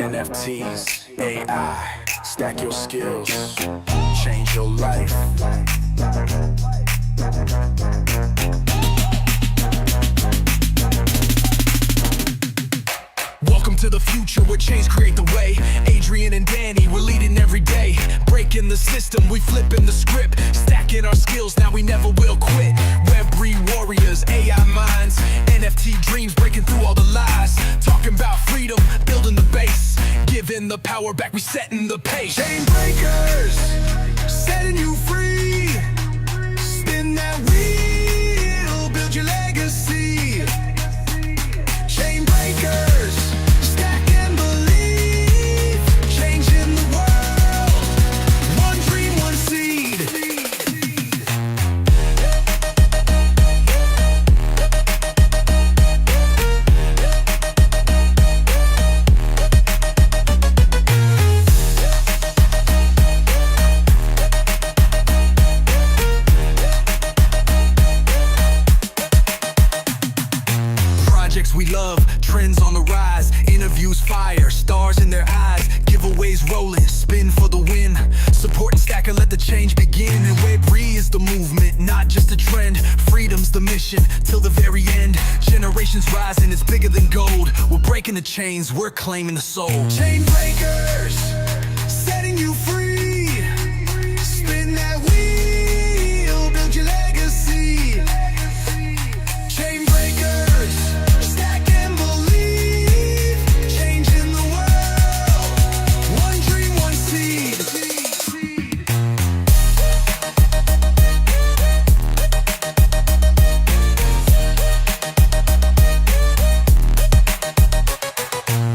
NFTs, AI, stack your skills, change your life. Welcome to the future where change create the way. Adrian and Danny, we're leading every day. Breaking the system, we flipping the script. Stacking our skills, now we never will quit. Web3 warriors, AI minds, NFT dreams, breaking through all the lies. Talking about freedom, building the base. Giving the power back, we setting the pace. Chain breakers, setting you free. Spin that wheel, build your legacy. Chain breakers, stack and believe, changing the world, one dream, one seed. Projects we love, trends on the rise, interviews fire, stars in their eyes, giveaways rolling, spin for the win, support and stack and let the change begin. And Web3 is the movement, not just a trend, freedom's the mission, till the very end. Generations rising, it's bigger than gold, we're breaking the chains, we're claiming the soul. Chain breakers, setting you free, spin that wheel, build your legacy. Chain breakers, stack and believe, changing the world, one dream, one seed.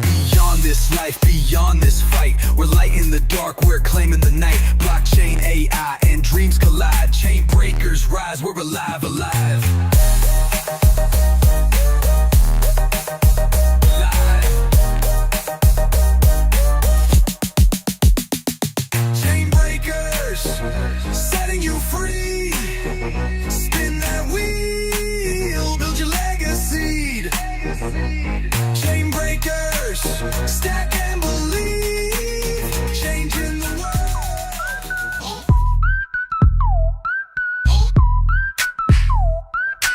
Beyond this life, beyond this fight, we're lighting the dark, we're claiming the night. Blockchain, AI, and dreams collide. Chain breakers rise, we're alive, alive. Chain breakers, setting you free. Spin that wheel, build your legacy. Chain breakers, stack and believe, changing the world.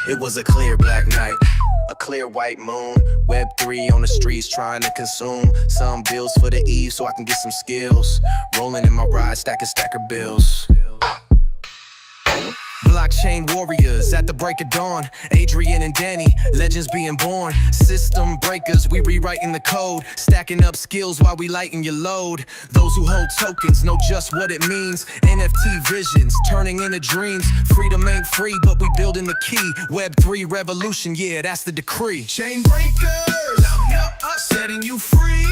It was a clear black night, a clear white moon. Web3 on the streets trying to consume some bills for the eve so I can get some skills. Rolling in my ride, stacker bills. Blockchain warriors at the break of dawn. Adrian and Danny, legends being born. System breakers, we rewriting the code. Stacking up skills while we lighten your load. Those who hold tokens know just what it means. NFT visions, turning into dreams. Freedom ain't free, but we building the key. Web3 revolution, yeah, that's the decree. Chain breakers, setting you free.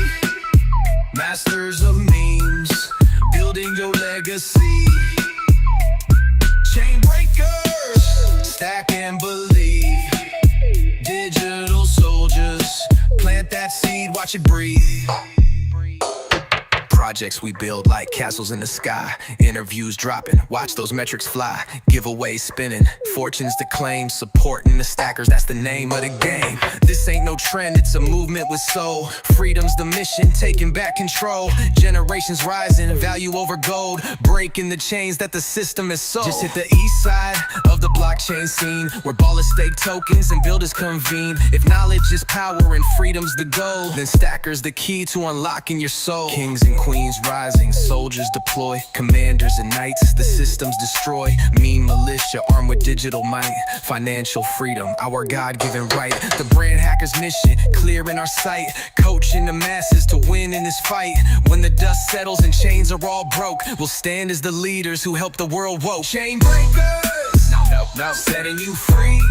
Masters of memes, building your legacy. Chain breakers, stack and believe. Digital soldiers, plant that seed, watch it breathe. Projects we build like castles in the sky. Interviews dropping, watch those metrics fly. Giveaways spinning, fortunes to claim. Supporting the stackers, that's the name of the game. This ain't no trend, it's a movement with soul. Freedom's the mission, taking back control. Generations rising, value over gold. Breaking the chains that the system has sold. Just hit the east side of the blockchain scene, where ballers stake tokens and builders convene. If knowledge is power and freedom's the goal, then stackers the key to unlocking your soul. Kings and queens rising, soldiers deploy, commanders and knights, the systems destroy. Mean militia armed with digital might, financial freedom, our God-given right. The brand hacker's mission, clear in our sight, coaching the masses to win in this fight. When the dust settles and chains are all broke, we'll stand as the leaders who help the world woke. Chain breakers, no, setting you free.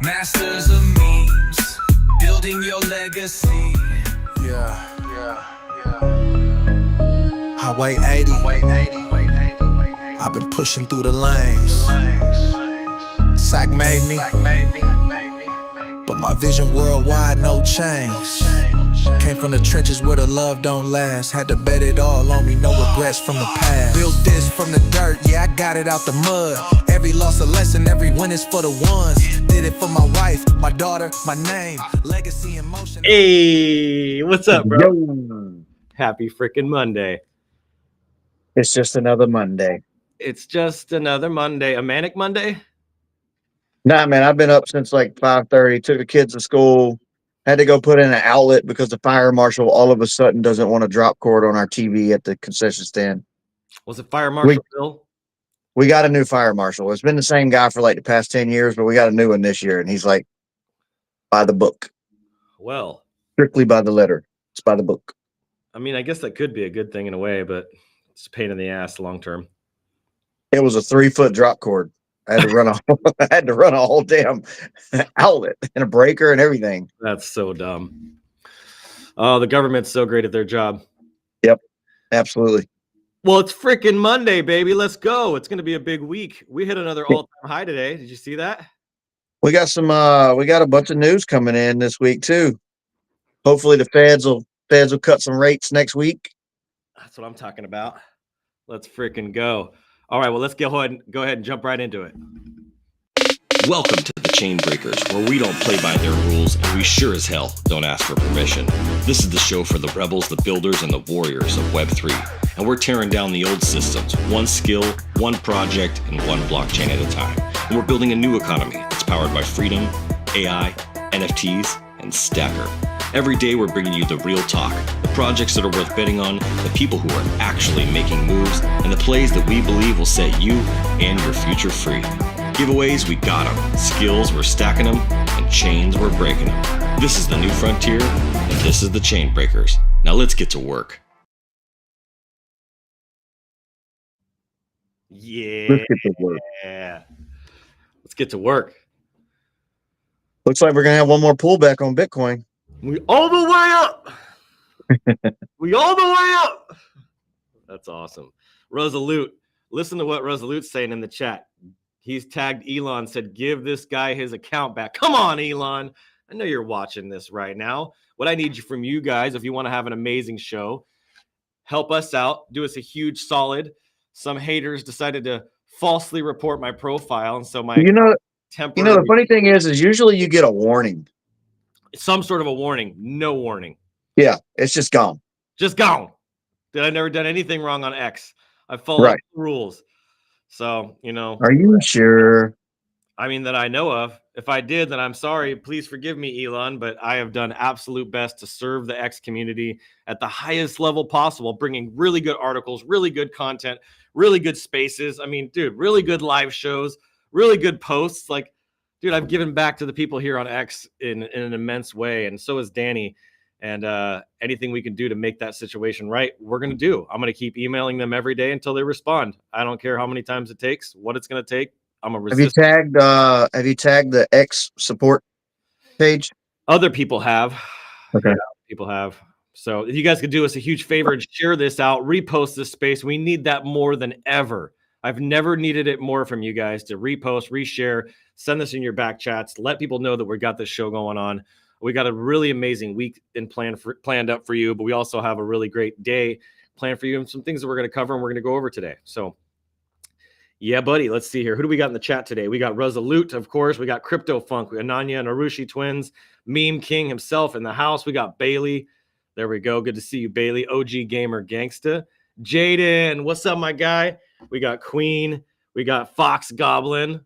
Masters of memes, building your legacy. Yeah. Highway 80, I've been pushing through the lanes. Sack made me, but my vision worldwide, no change. Came from the trenches where the love don't last. Had to bet it all on me, no regrets from the past. Built this from the dirt, yeah, I got it out the mud. Every loss a lesson, every win is for the ones. Did it for my wife, my daughter, my name, legacy in motion. Hey, what's up, bro? Yo. Happy freaking Monday. It's just another Monday. It's just another Monday. A manic Monday? Nah, man, I've been up since like 5:30, took the kids to school, had to go put in an outlet because the fire marshal all of a sudden doesn't want to drop cord on our TV at the concession stand. Was it Fire Marshal Bill? We got a new fire marshal. It's been the same guy for like the past 10 years, but we got a new one this year, and he's like, by the book. Well, Strictly by the letter. It's by the book. I mean, I guess that could be a good thing in a way, but it's a pain in the ass long term. It was a 3-foot drop cord. I had to run a whole damn outlet and a breaker and everything. That's so dumb. Oh, the government's so great at their job. Yep, absolutely. Well, it's freaking Monday, baby. Let's go. It's going to be a big week. We hit another all-time high today. Did you see that? We got a bunch of news coming in this week too. Hopefully the feds will cut some rates next week. That's what I'm talking about. Let's freaking go. All right, well, let's go ahead and jump right into it. Welcome to the Chain Breakers, where we don't play by their rules, and we sure as hell don't ask for permission. This is the show for the rebels, the builders, and the warriors of Web3. And we're tearing down the old systems, one skill, one project, and one blockchain at a time. And we're building a new economy that's powered by freedom, AI, NFTs, and Stacker. Every day we're bringing you the real talk, the projects that are worth betting on, the people who are actually making moves, and the plays that we believe will set you and your future free. Giveaways, we got them. Skills, we're stacking them. And chains, we're breaking them. This is the new frontier, and this is the Chain Breakers. Now let's get to work. Yeah. Let's get to work. Let's get to work. Looks like we're gonna have one more pullback on Bitcoin. We all the way up. We all the way up. That's awesome. Resolute. Listen to what Resolute's saying in the chat. He's tagged Elon, said, give this guy his account back. Come on, Elon. I know you're watching this right now. What I need from you guys, if you want to have an amazing show, help us out. Do us a huge solid. Some haters decided to falsely report my profile. And so my the funny thing is usually you get a warning. Some sort of a warning. No warning. Yeah, it's just gone. Just gone. I've never done anything wrong on X. I followed the rules. So, Are you sure? I mean, that I know of. If I did, then I'm sorry. Please forgive me, Elon, but I have done absolute best to serve the X community at the highest level possible, bringing really good articles, really good content, really good spaces. I mean, dude, really good live shows, really good posts. Like, dude, I've given back to the people here on X in an immense way, and so has Danny. And anything we can do to make that situation right, we're going to do. I'm going to keep emailing them every day until they respond. I don't care how many times it takes, what it's going to take. I'm a resist. Have you tagged the X support page? Other people have. Okay. Yeah, people have. So if you guys could do us a huge favor and share this out, repost this space. We need that more than ever. I've never needed it more from you guys to repost, reshare, send this in your back chats, let people know that we got this show going on. We got a really amazing week planned up for you, but we also have a really great day planned for you and some things that we're going to cover and we're going to go over today. So, yeah, buddy, let's see here. Who do we got in the chat today? We got Resolute, of course. We got Crypto Funk, Ananya and Arushi twins, Meme King himself in the house. We got Bailey. There we go. Good to see you, Bailey. OG Gamer Gangsta. Jaden, what's up, my guy? We got Queen. We got Fox Goblin.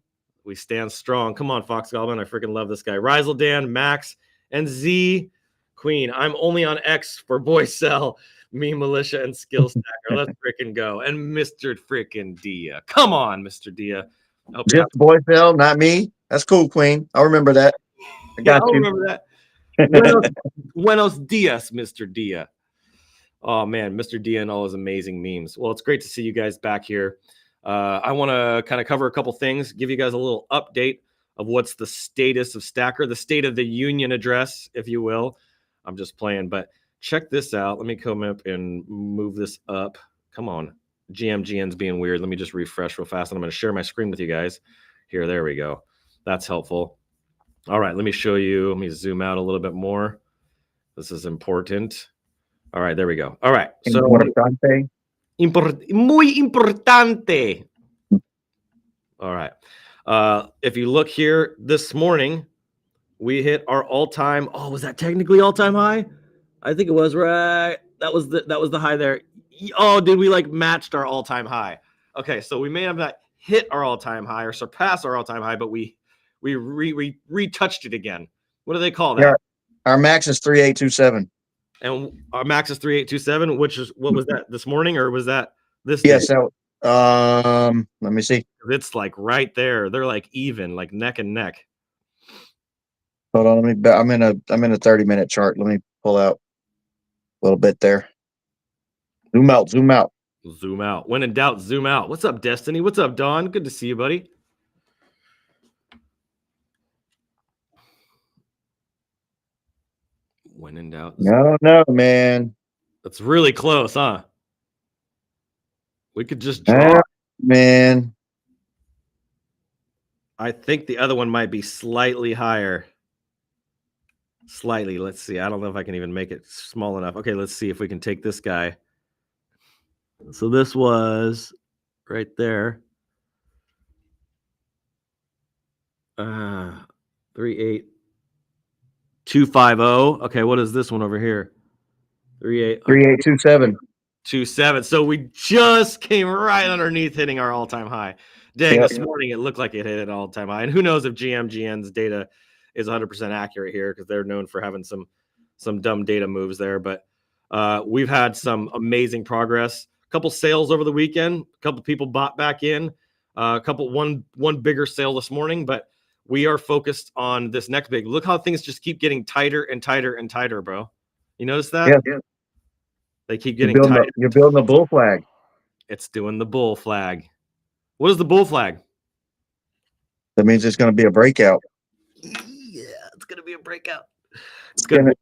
We stand strong. Come on, Fox Goblin. I freaking love this guy. Rizel Dan, Max, and Z Queen. I'm only on X for Voice Cell, Me Militia, and Skill Stacker. Let's freaking go. And Mr. freaking Dia. Come on, Mr. Dia. Just Boy Phil, not me. That's cool, Queen. I'll remember that. I got you. Remember that. Buenos dias, Mr. Dia. Oh, man, Mr. Dia and all his amazing memes. Well, it's great to see you guys back here. I want to kind of cover a couple things, give you guys a little update of what's the status of Stacker, the State of the Union address, if you will. I'm just playing, but check this out. Let me come up and move this up. Come on. GMGN's being weird. Let me just refresh real fast, and I'm going to share my screen with you guys. Here, there we go. That's helpful. All right, let me show you. Let me zoom out a little bit more. This is important. All right, there we go. All right. So Importante. muy importante. All right. If you look here this morning, we hit our all-time. Oh, was that technically all-time high? I think it was, right. That was the high there. Oh, did we like matched our all-time high? Okay, so we may have not hit our all-time high or surpassed our all-time high, but we retouched it again. What do they call that? Yeah, our max is 3827. And our max is 3827, which is what was that this morning, or was that this day? Yes. Let me see. It's like right there. They're like even, like neck and neck. Hold on. I'm in a 30-minute chart. Let me pull out a little bit there. Zoom out. Zoom out. When in doubt, zoom out. What's up, Destiny? What's up, Don? Good to see you, buddy. When in doubt. No, man. That's really close, huh? We could just draw. Man. I think the other one might be slightly higher. Slightly. Let's see. I don't know if I can even make it small enough. Okay, let's see if we can take this guy. So this was right there. 38250. Okay, what is this one over here? 3827. 27. So we just came right underneath hitting our all-time high. Dang, this morning it looked like it hit an all-time high. And who knows if GMGN's data is 100% accurate here, because they're known for having some dumb data moves there. But we've had some amazing progress. A couple sales over the weekend. A couple people bought back in. One bigger sale this morning. But we are focused on this next big. Look how things just keep getting tighter and tighter and tighter, bro. You notice that? Yeah. They keep getting tighter. You're building a bull flag. It's doing the bull flag. What is the bull flag? That means it's going to be a breakout. Yeah, it's going to be a breakout. It's gonna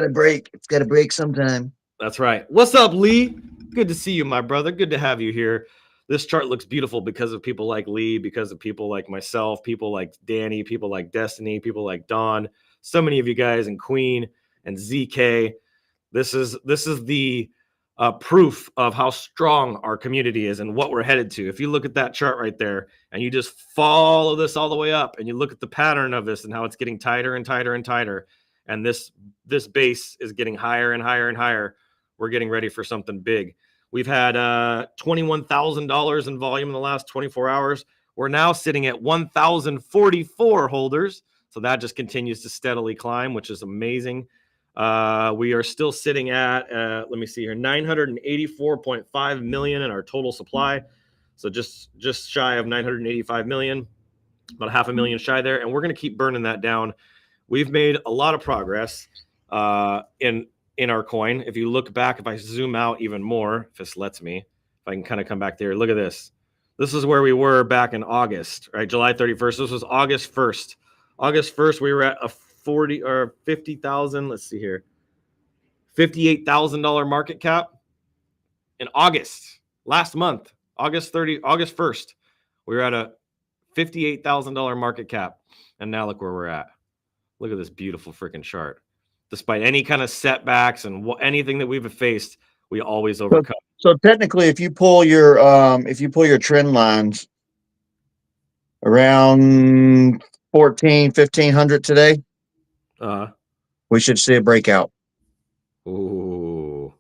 break. It's got to break sometime. That's right. What's up, Lee? Good to see you, my brother. Good to have you here. This chart looks beautiful because of people like Lee, because of people like myself, people like Danny, people like Destiny, people like Don. So many of you guys, and Queen and ZK. This is the proof of how strong our community is and what we're headed to. If you look at that chart right there and you just follow this all the way up and you look at the pattern of this and how it's getting tighter and tighter and tighter, and this base is getting higher and higher and higher, we're getting ready for something big. We've had $21,000 in volume in the last 24 hours. We're now sitting at 1,044 holders. So that just continues to steadily climb, which is amazing. We are still sitting at, let me see here, 984.5 million in our total supply. So just shy of 985 million, about 500,000 shy there. And we're going to keep burning that down. We've made a lot of progress in our coin. If you look back, if I zoom out even more, if this lets me, if I can kind of come back there, look at this. This is where we were back in August, right? July 31st. This was August 1st. August 1st, we were at a 40 or 50,000. Let's see here. $58,000 market cap in August, last month, August 1st. We were at a $58,000 market cap. And now look where we're at. Look at this beautiful freaking chart. Despite any kind of setbacks and anything that we've faced, we always overcome. So technically, if you pull your trend lines around 1,500 today, we should see a breakout. Ooh.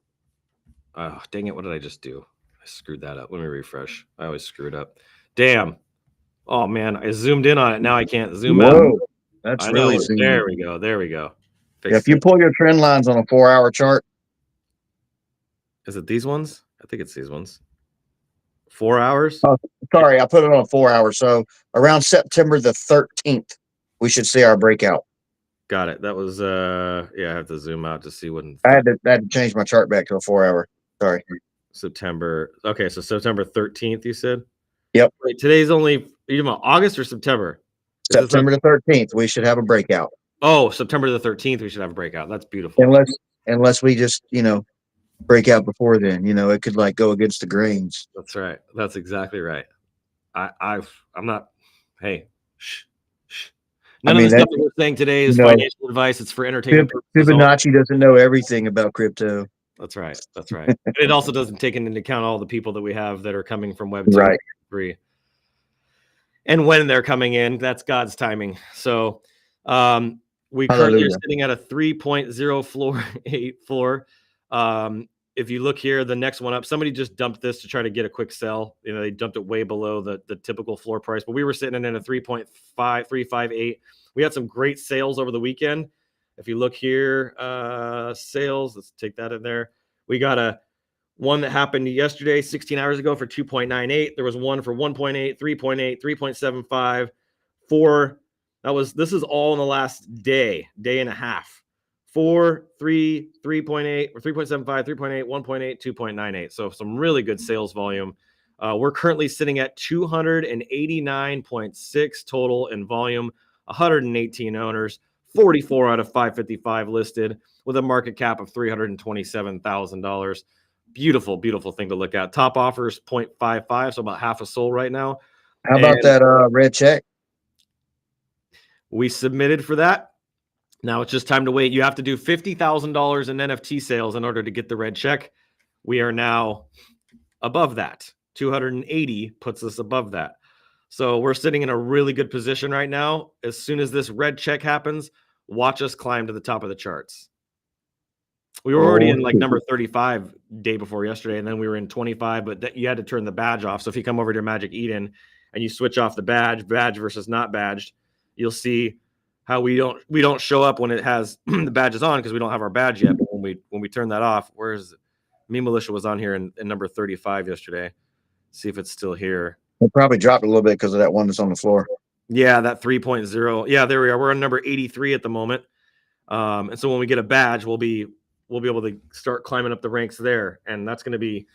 Oh, dang it. What did I just do? I screwed that up. Let me refresh. I always screw it up. Damn. Oh, man. I zoomed in on it. Now I can't zoom out. That's really zoomed. There we go. There we go. Yeah, if you pull your trend lines on a 4-hour chart. Is it these ones? I think it's these ones. 4 hours? Oh, sorry, I put it on 4 hours. So around September the 13th, we should see our breakout. Got it. That was yeah, I have to zoom out to see what I had to change my chart back to a 4-hour. Sorry. September. Okay, so September 13th, you said? Yep. Wait, today's only August or September? September the 13th, we should have a breakout. Oh, September the 13th, we should have a breakout. That's beautiful. Unless we just, break out before then. It could go against the grains. That's right. That's exactly right. I'm not. Hey, shh. None of the stuff that we're saying today is you know, financial advice. It's for entertainment purposes. Fibonacci doesn't know everything about crypto. That's right. That's right. And it also doesn't take into account all the people that we have that are coming from Web 2, Right. 3. And when they're coming in, that's God's timing. So we currently are sitting at a 3.0 floor, 8 floor. If you look here, the next one up, somebody just dumped this to try to get a quick sell. You know, they dumped it way below the typical floor price, but we were sitting in a 3.5358. We had some great sales over the weekend. If you look here, sales, let's take that in there. We got one that happened yesterday, 16 hours ago for 2.98. There was one for 1.8, 3.8, 3.75, 4. This is all in the last day and a half. 4, 3, 3.8, or 3.75, 3.8, 1.8, 2.98. So some really good sales volume. We're currently sitting at 289.6 total in volume, 118 owners, 44 out of 555 listed with a market cap of $327,000. Beautiful, beautiful thing to look at. Top offers 0.55, so about half a sold right now. How about that red check? We submitted for that. Now it's just time to wait. You have to do $50,000 in NFT sales in order to get the red check. We are now above that. 280 puts us above that. So we're sitting in a really good position right now. As soon as this red check happens, watch us climb to the top of the charts. We were already in like number 35 day before yesterday, and then we were in 25, but you had to turn the badge off. So if you come over to your Magic Eden and you switch off the badge versus not badged, you'll see how we don't show up when it has the badges on because we don't have our badge yet. But when we turn that off, where's Me Militia was on here in number 35 yesterday. See if it's still here. It probably dropped a little bit because of that one that's on the floor. Yeah, that 3.0. Yeah, there we are. We're on number 83 at the moment. And so when we get a badge, we'll be able to start climbing up the ranks there. And that's going to be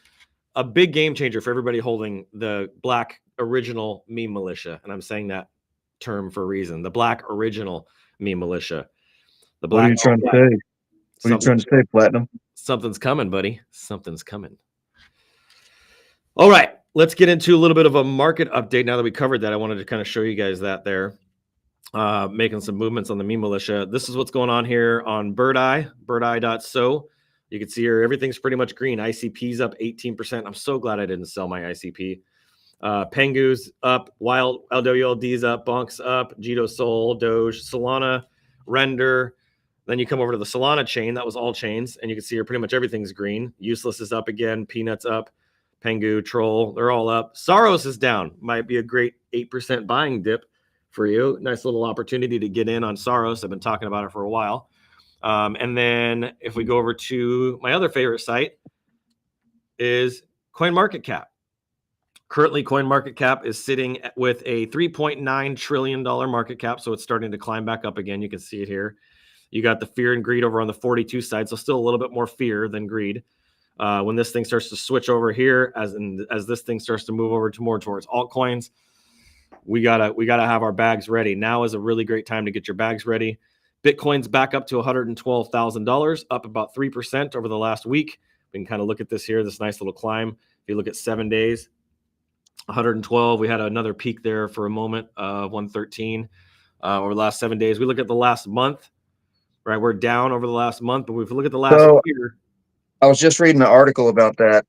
a big game changer for everybody holding the black original Meme Militia. And I'm saying that term for a reason. The black original Meme Militia. The black. What are you trying to say? What are you trying to say, Platinum? Something's coming, buddy. Something's coming. All right. Let's get into a little bit of a market update. Now that we covered that, I wanted to kind of show you guys that there. Making some movements on the Meme Militia. This is what's going on here on birdeye.so. You can see here everything's pretty much green. ICP's up 18%. I'm so glad I didn't sell my ICP. Pengu's up, Wild LWLD's up, Bonk's up, Jito Sol, Doge, Solana, Render. Then you come over to the Solana chain. That was all chains, and you can see here pretty much everything's green. Useless is up again. Peanuts up. Pengu, Troll, they're all up. Saros is down. Might be a great 8% buying dip for you. Nice little opportunity to get in on Saros. I've been talking about it for a while. And then if we go over to my other favorite site is CoinMarketCap. Currently, CoinMarketCap is sitting with a $3.9 trillion market cap. So it's starting to climb back up again. You can see it here. You got the fear and greed over on the 42 side. So still a little bit more fear than greed. When this thing starts to switch over here, as this thing starts to move over to more towards altcoins, we gotta have our bags ready. Now is a really great time to get your bags ready. Bitcoin's back up to $112,000, up about 3% over the last week. We can kind of look at this here, this nice little climb. If you look at 7 days, 112. We had another peak there for a moment of 113 over the last 7 days. We look at the last month, right? We're down over the last month, but if we look at the last year. I was just reading an article about that.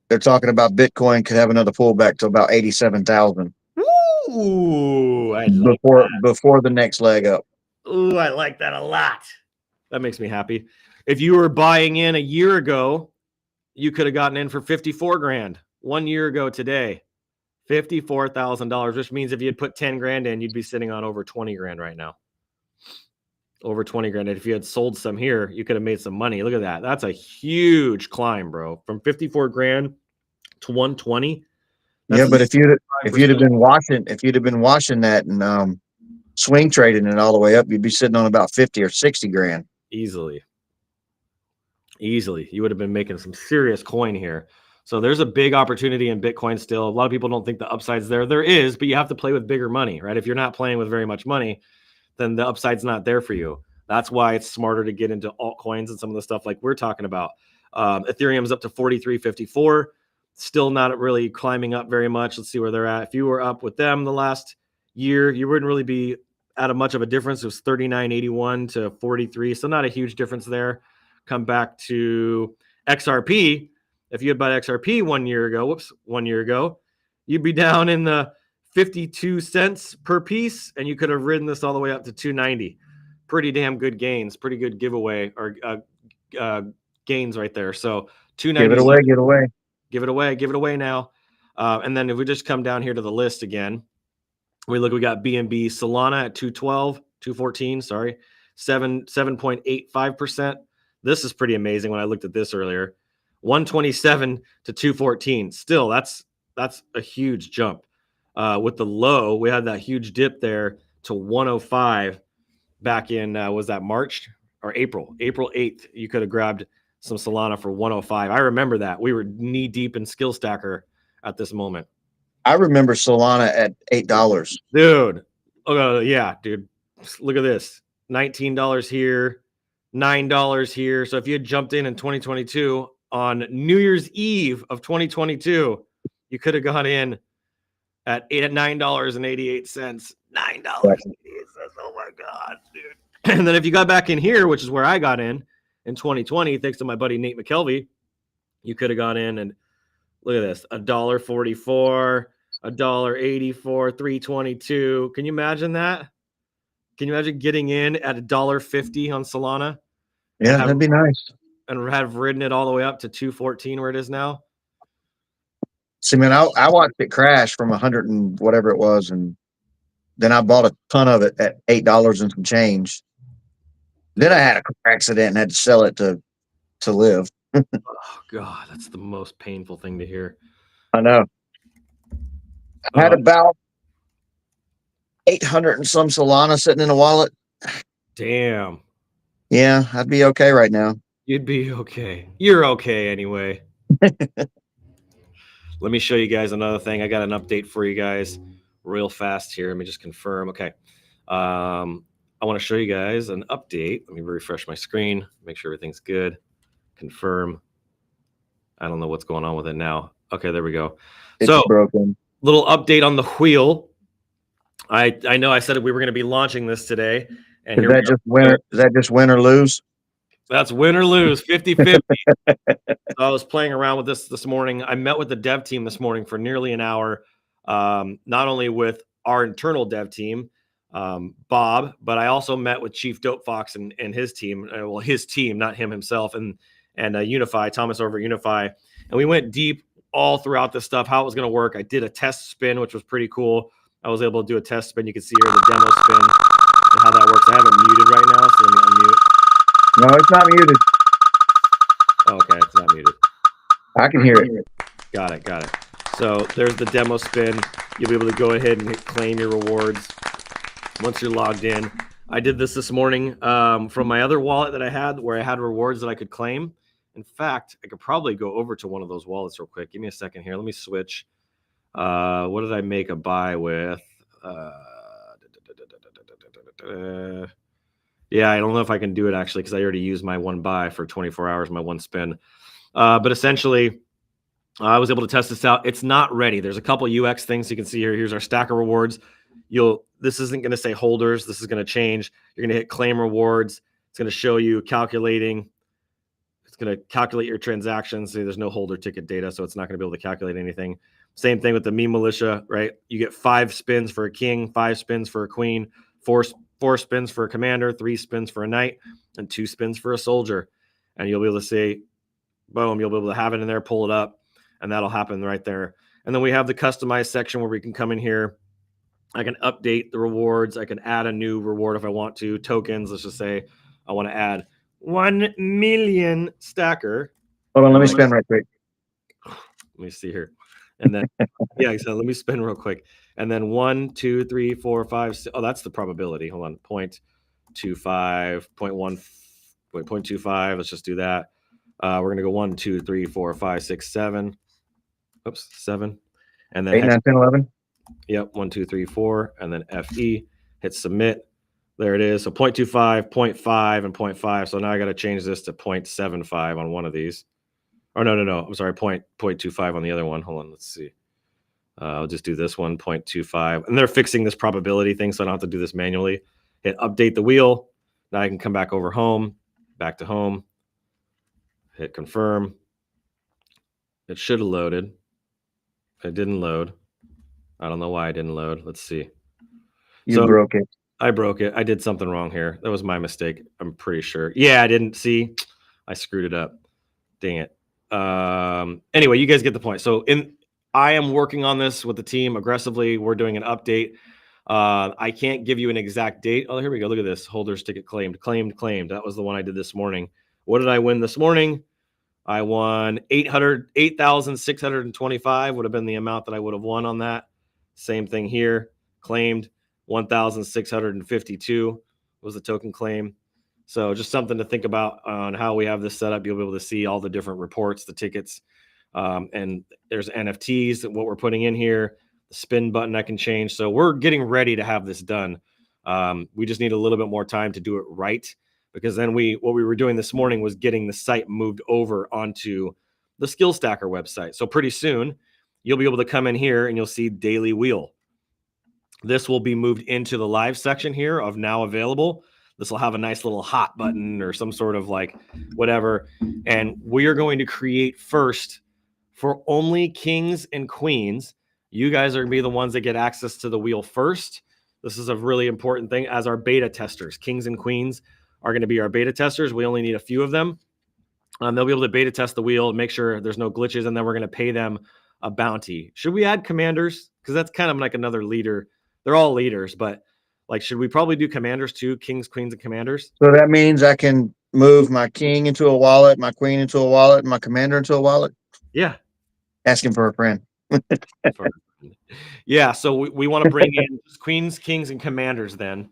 They're talking about Bitcoin could have another pullback to about 87,000. Ooh, before the next leg up. Ooh, I like that a lot. That makes me happy. If you were buying in a year ago, you could have gotten in for 54 grand. 1 year ago today, $54,000, which means if you had put 10 grand in, you'd be sitting on over 20 grand right now. Over 20 grand. And if you had sold some here, you could have made some money. Look at that. That's a huge climb, bro. From 54 grand to 120. Yeah, but if you'd have been washing that and swing trading it all the way up, you'd be sitting on about 50 or 60 grand. Easily. You would have been making some serious coin here. So there's a big opportunity in Bitcoin still. A lot of people don't think the upside's there. There is, but you have to play with bigger money, right? If you're not playing with very much money, then the upside's not there for you. That's why it's smarter to get into altcoins and some of the stuff like we're talking about. Ethereum's up to 43.54, still not really climbing up very much. Let's see where they're at. If you were up with them the last year, you wouldn't really be out of much of a difference. It was 39.81 to 43, so not a huge difference there. Come back to XRP. If you had bought XRP 1 year ago, you'd be down in the 52 cents per piece, and you could have ridden this all the way up to 290. Pretty damn good gains, pretty good giveaway or gains right there. So 290. Give it away. Give it away now. And then if we just come down here to the list again, we got BNB Solana at 214, sorry, 7.85%. This is pretty amazing when I looked at this earlier. 127 to 214. Still, that's a huge jump. With the low, we had that huge dip there to 105 back in, was that March or April? April 8th, you could have grabbed some Solana for 105. I remember that. We were knee deep in Skill Stacker at this moment. I remember Solana at $8. Dude. Oh, yeah, dude. Look at this. $19 here, $9 here. So if you had jumped in 2022 on New Year's Eve of 2022, you could have gone in at $9.88. $9.88. Oh my God, dude. And then if you got back in here, which is where I got in 2020, thanks to my buddy Nate McKelvey, you could have gone in and look at this, $1.44, $1.84, $3.22. Can you imagine that? Can you imagine getting in at $1.50 on Solana? Yeah, that'd be nice. And have ridden it all the way up to 214 where it is now. See, man, I watched it crash from 100 and whatever it was, and then I bought a ton of it at $8 and some change. Then I had a car accident and had to sell it to live. Oh God, that's the most painful thing to hear. I know. I had about 800 and some Solana sitting in a wallet. Damn. Yeah, I'd be okay right now. You'd be okay. You're okay anyway. Let me show you guys another thing. I got an update for you guys real fast here. Let me just confirm. Okay. I want to show you guys an update. Let me refresh my screen, make sure everything's good. Confirm. I don't know what's going on with it now. Okay, there we go. It's broken. Little update on the wheel. I know I said we were going to be launching this today. And Is that just win or lose? That's win or lose, 50-50. So I was playing around with this morning. I met with the dev team this morning for nearly an hour, not only with our internal dev team, Bob, but I also met with Chief Dope Fox and his team. Well, his team, not him himself, and Unify, Thomas over at Unify. And we went deep all throughout this stuff, how it was going to work. I did a test spin, which was pretty cool. I was able to do a test spin. You can see here the demo spin and how that works. I have it muted right now, so let me unmute. No, it's not muted. Okay, it's not muted. I can hear it. Got it. So there's the demo spin. You'll be able to go ahead and claim your rewards once you're logged in. I did this morning from my other wallet that I had where I had rewards that I could claim. In fact, I could probably go over to one of those wallets real quick. Give me a second here. Let me switch. What did I make a buy with? Yeah, I don't know if I can do it actually because I already used my one buy for 24 hours, my one spin. But essentially, I was able to test this out. It's not ready. There's a couple UX things you can see here. Here's our stack of rewards. This isn't going to say holders. This is going to change. You're going to hit claim rewards. It's going to show you calculating. It's going to calculate your transactions. See, there's no holder ticket data, so it's not going to be able to calculate anything. Same thing with the meme militia, right? You get 5 spins for a king, 5 spins for a queen, 4 spins for a commander, 3 spins for a knight, and 2 spins for a soldier. And you'll be able to see, boom, you'll be able to have it in there, pull it up, and that'll happen right there. And then we have the customized section where we can come in here. I can update the rewards. I can add a new reward if I want to. Tokens, let's just say I want to add 1 million stacker. Hold on, let me spin right quick. Let me see here. And then, yeah, so let me spin real quick. And then 1, 2, 3, 4, 5, 6. Oh, that's the probability. Hold on. 0.25, 0.25. Let's just do that. We're going to go 1, 2, 3, 4, 5, 6, 7. Oops, 7. And then 8, 9, 10, 11. Yep, 1, 2, 3, 4. And then FE. Hit submit. There it is. So 0.25, 0.5, and 0.5. So now I got to change this to 0.75 on one of these. Or no. I'm sorry, 0.25 on the other one. Hold on, let's see. I'll just do this one, 0.25. And they're fixing this probability thing, so I don't have to do this manually. Hit update the wheel. Now I can come back over home, back to home. Hit confirm. It should have loaded. It didn't load. I don't know why it didn't load. Let's see. You broke it. I broke it. I did something wrong here. That was my mistake. I'm pretty sure. Yeah, I didn't see. I screwed it up. Dang it. Anyway, you guys get the point. So I am working on this with the team aggressively. We're doing an update. I can't give you an exact date. Oh, here we go. Look at this. Holders ticket claimed. That was the one I did this morning. What did I win this morning? I won 8,625 would have been the amount that I would have won on that. Same thing here. Claimed 1,652 was the token claim. So just something to think about on how we have this set up. You'll be able to see all the different reports, the tickets, and there's NFTs, what we're putting in here, the spin button I can change. So we're getting ready to have this done. We just need a little bit more time to do it right, because then what we were doing this morning was getting the site moved over onto the Skill Stacker website. So pretty soon you'll be able to come in here and you'll see daily wheel. This will be moved into the live section here of now available. This will have a nice little hot button or some sort of like whatever. And we are going to create first for only kings and queens. You guys are going to be the ones that get access to the wheel first. This is a really important thing as our beta testers. Kings and queens are going to be our beta testers. We only need a few of them. They'll be able to beta test the wheel and make sure there's no glitches. And then we're going to pay them a bounty. Should we add commanders? Because that's kind of like another leader. They're all leaders, but like, should we probably do commanders too? Kings, queens, and commanders? So that means I can move my king into a wallet, my queen into a wallet, and my commander into a wallet? Yeah. Asking for a friend. Yeah. So we want to bring in queens, kings, and commanders then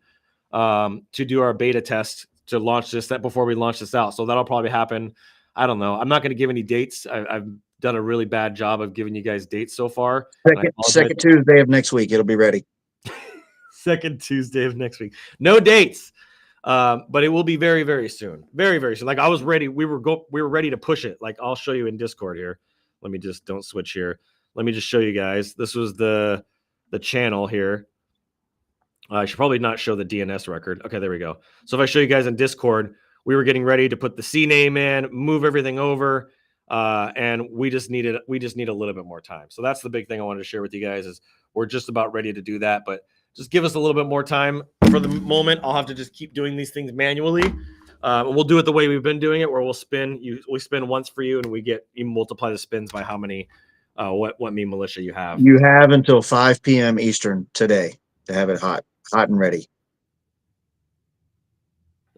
to do our beta test to launch this before we launch this out. So that'll probably happen. I don't know. I'm not going to give any dates. I've done a really bad job of giving you guys dates so far. Second Tuesday of next week, it'll be ready. Second Tuesday of next week. No dates. But it will be very, very soon. Very, very soon. Like I was ready. We were ready to push it. Like I'll show you in Discord here. Let me just don't switch here. Let me just show you guys. This was the channel here. I should probably not show the DNS record. Okay, there we go. So if I show you guys in Discord, we were getting ready to put the C name in, move everything over, and we just need a little bit more time. So that's the big thing I wanted to share with you guys is we're just about ready to do that, but just give us a little bit more time. For the moment, I'll have to just keep doing these things manually. We'll do it the way we've been doing it, where we spin once for you, and you multiply the spins by how many what meme militia you have. You have until 5 p.m. Eastern today to have it hot and ready.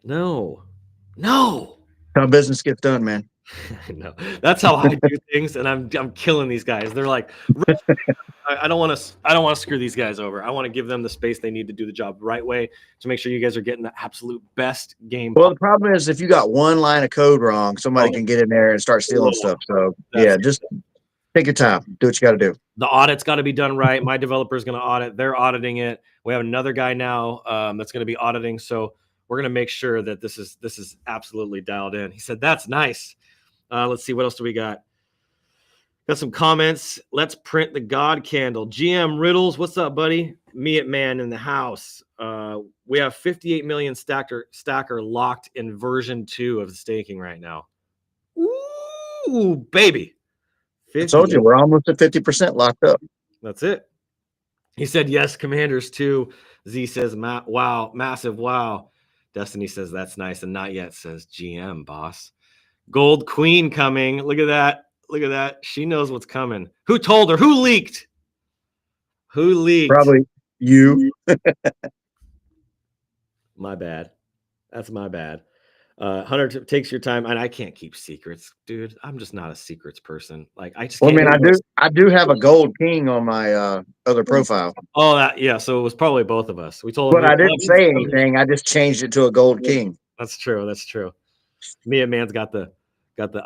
No. How business gets done, man. No, that's how I do things, and I'm killing these guys. They're like, I don't want to screw these guys over. I want to give them the space they need to do the job the right way to make sure you guys are getting the absolute best game. Well, the problem is if you got one line of code wrong, somebody can get in there and start stealing stuff. So just take your time. Do what you got to do. The audit's got to be done right. My developer is going to audit. They're auditing it. We have another guy now that's going to be auditing. So we're going to make sure that this is absolutely dialed in. He said, that's nice. Let's see. What else do we got? Got some comments. Let's print the God candle. GM Riddles. What's up, buddy? Me at man in the house. We have 58 million stacker locked in version 2 of staking right now. Ooh, baby. I told you, we're almost at 50% locked up. That's it. He said, yes, commanders too. Z says, wow, massive wow. Destiny says, that's nice. And not yet says GM, boss. Gold Queen coming. Look at that. Look at that. She knows what's coming. Who told her? Who leaked? Who leaked? Probably you. My bad. That's my bad. Hunter takes your time, and I can't keep secrets, dude. I'm just not a secrets person. Like I just. Well, I do have a gold king on my other profile. Oh, yeah. So it was probably both of us. We told him. But I didn't say anything. I just changed it to a gold king. That's true. That's true. Mia Man's got the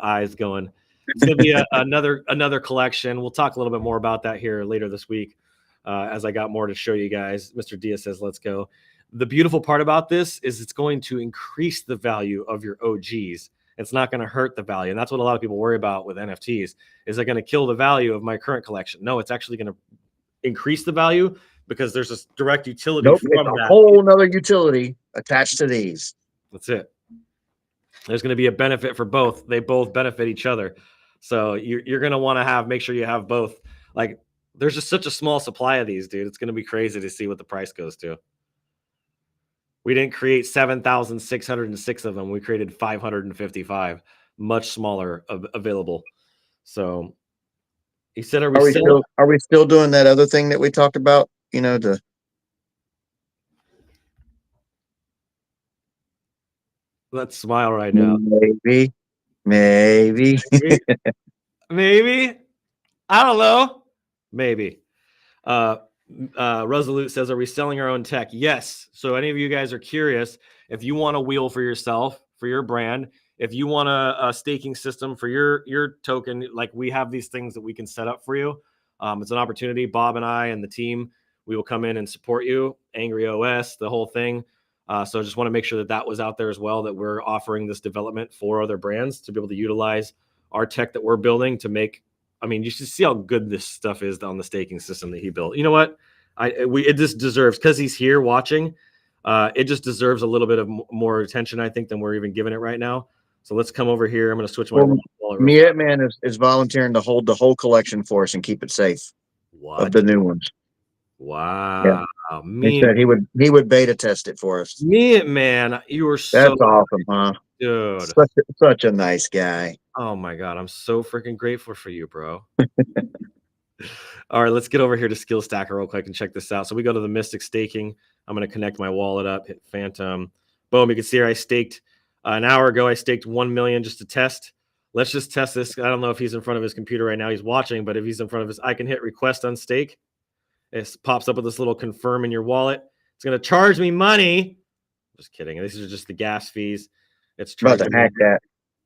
eyes going. It's gonna be another collection. We'll talk a little bit more about that here later this week, as I got more to show you guys. Mr. Diaz says, "Let's go." The beautiful part about this is it's going to increase the value of your OGs. It's not going to hurt the value. And that's what a lot of people worry about with NFTs. Is it going to kill the value of my current collection? No, it's actually going to increase the value because there's a direct utility Nope, it's from a that. whole nother utility attached to these. That's it. There's going to be a benefit for both. They both benefit each other. So you're going to want to make sure you have both. Like, there's just such a small supply of these, dude. It's going to be crazy to see what the price goes to. We didn't create 7,606 of them. We created 555, much smaller available. So he said, are we still doing that other thing that we talked about? Let's smile right now. Maybe. Maybe. I don't know. Maybe. Resolute says, are we selling our own tech? Yes. So any of you guys are curious, if you want a wheel for yourself, for your brand, if you want a staking system for your token, like we have these things that we can set up for you. It's an opportunity. Bob and I and the team, we will come in and support you. Angry OS, the whole thing. So I just want to make sure that was out there as well, that we're offering this development for other brands to be able to utilize our tech that we're building to make. I mean, you should see how good this stuff is on the staking system that he built. You know what? It just deserves, because he's here watching. It just deserves a little bit of more attention, I think, than we're even giving it right now. So let's come over here. I'm going to switch my wallet. Miet Man is volunteering to hold the whole collection for us and keep it safe. What? Of the new ones. Wow. Yeah. He said he would beta test it for us. Miet Man, you were so That's awesome, huh? Dude. Such a nice guy. Oh my God. I'm so freaking grateful for you, bro. All right, let's get over here to Skill Stacker real quick and check this out. So we go to the Mystic staking. I'm going to connect my wallet up, hit Phantom. Boom. You can see here I staked an hour ago. I staked 1 million just to test. Let's just test this. I don't know if he's in front of his computer right now. He's watching, but if he's in front of his, I can hit request on stake. It pops up with this little confirm in your wallet. It's going to charge me money. Just kidding. This is just the gas fees. It's about to hack that.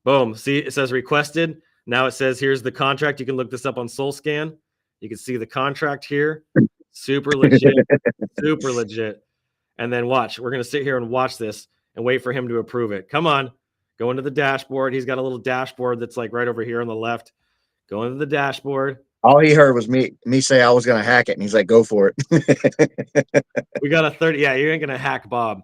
Boom. See, it says requested. Now it says here's the contract. You can look this up on SoulScan. You can see the contract here. Super legit. Super legit. And then watch. We're going to sit here and watch this and wait for him to approve it. Come on. Go into the dashboard. He's got a little dashboard that's like right over here on the left. Go into the dashboard. All he heard was me say I was going to hack it. And he's like, go for it. We got a 30. Yeah, you ain't going to hack Bob.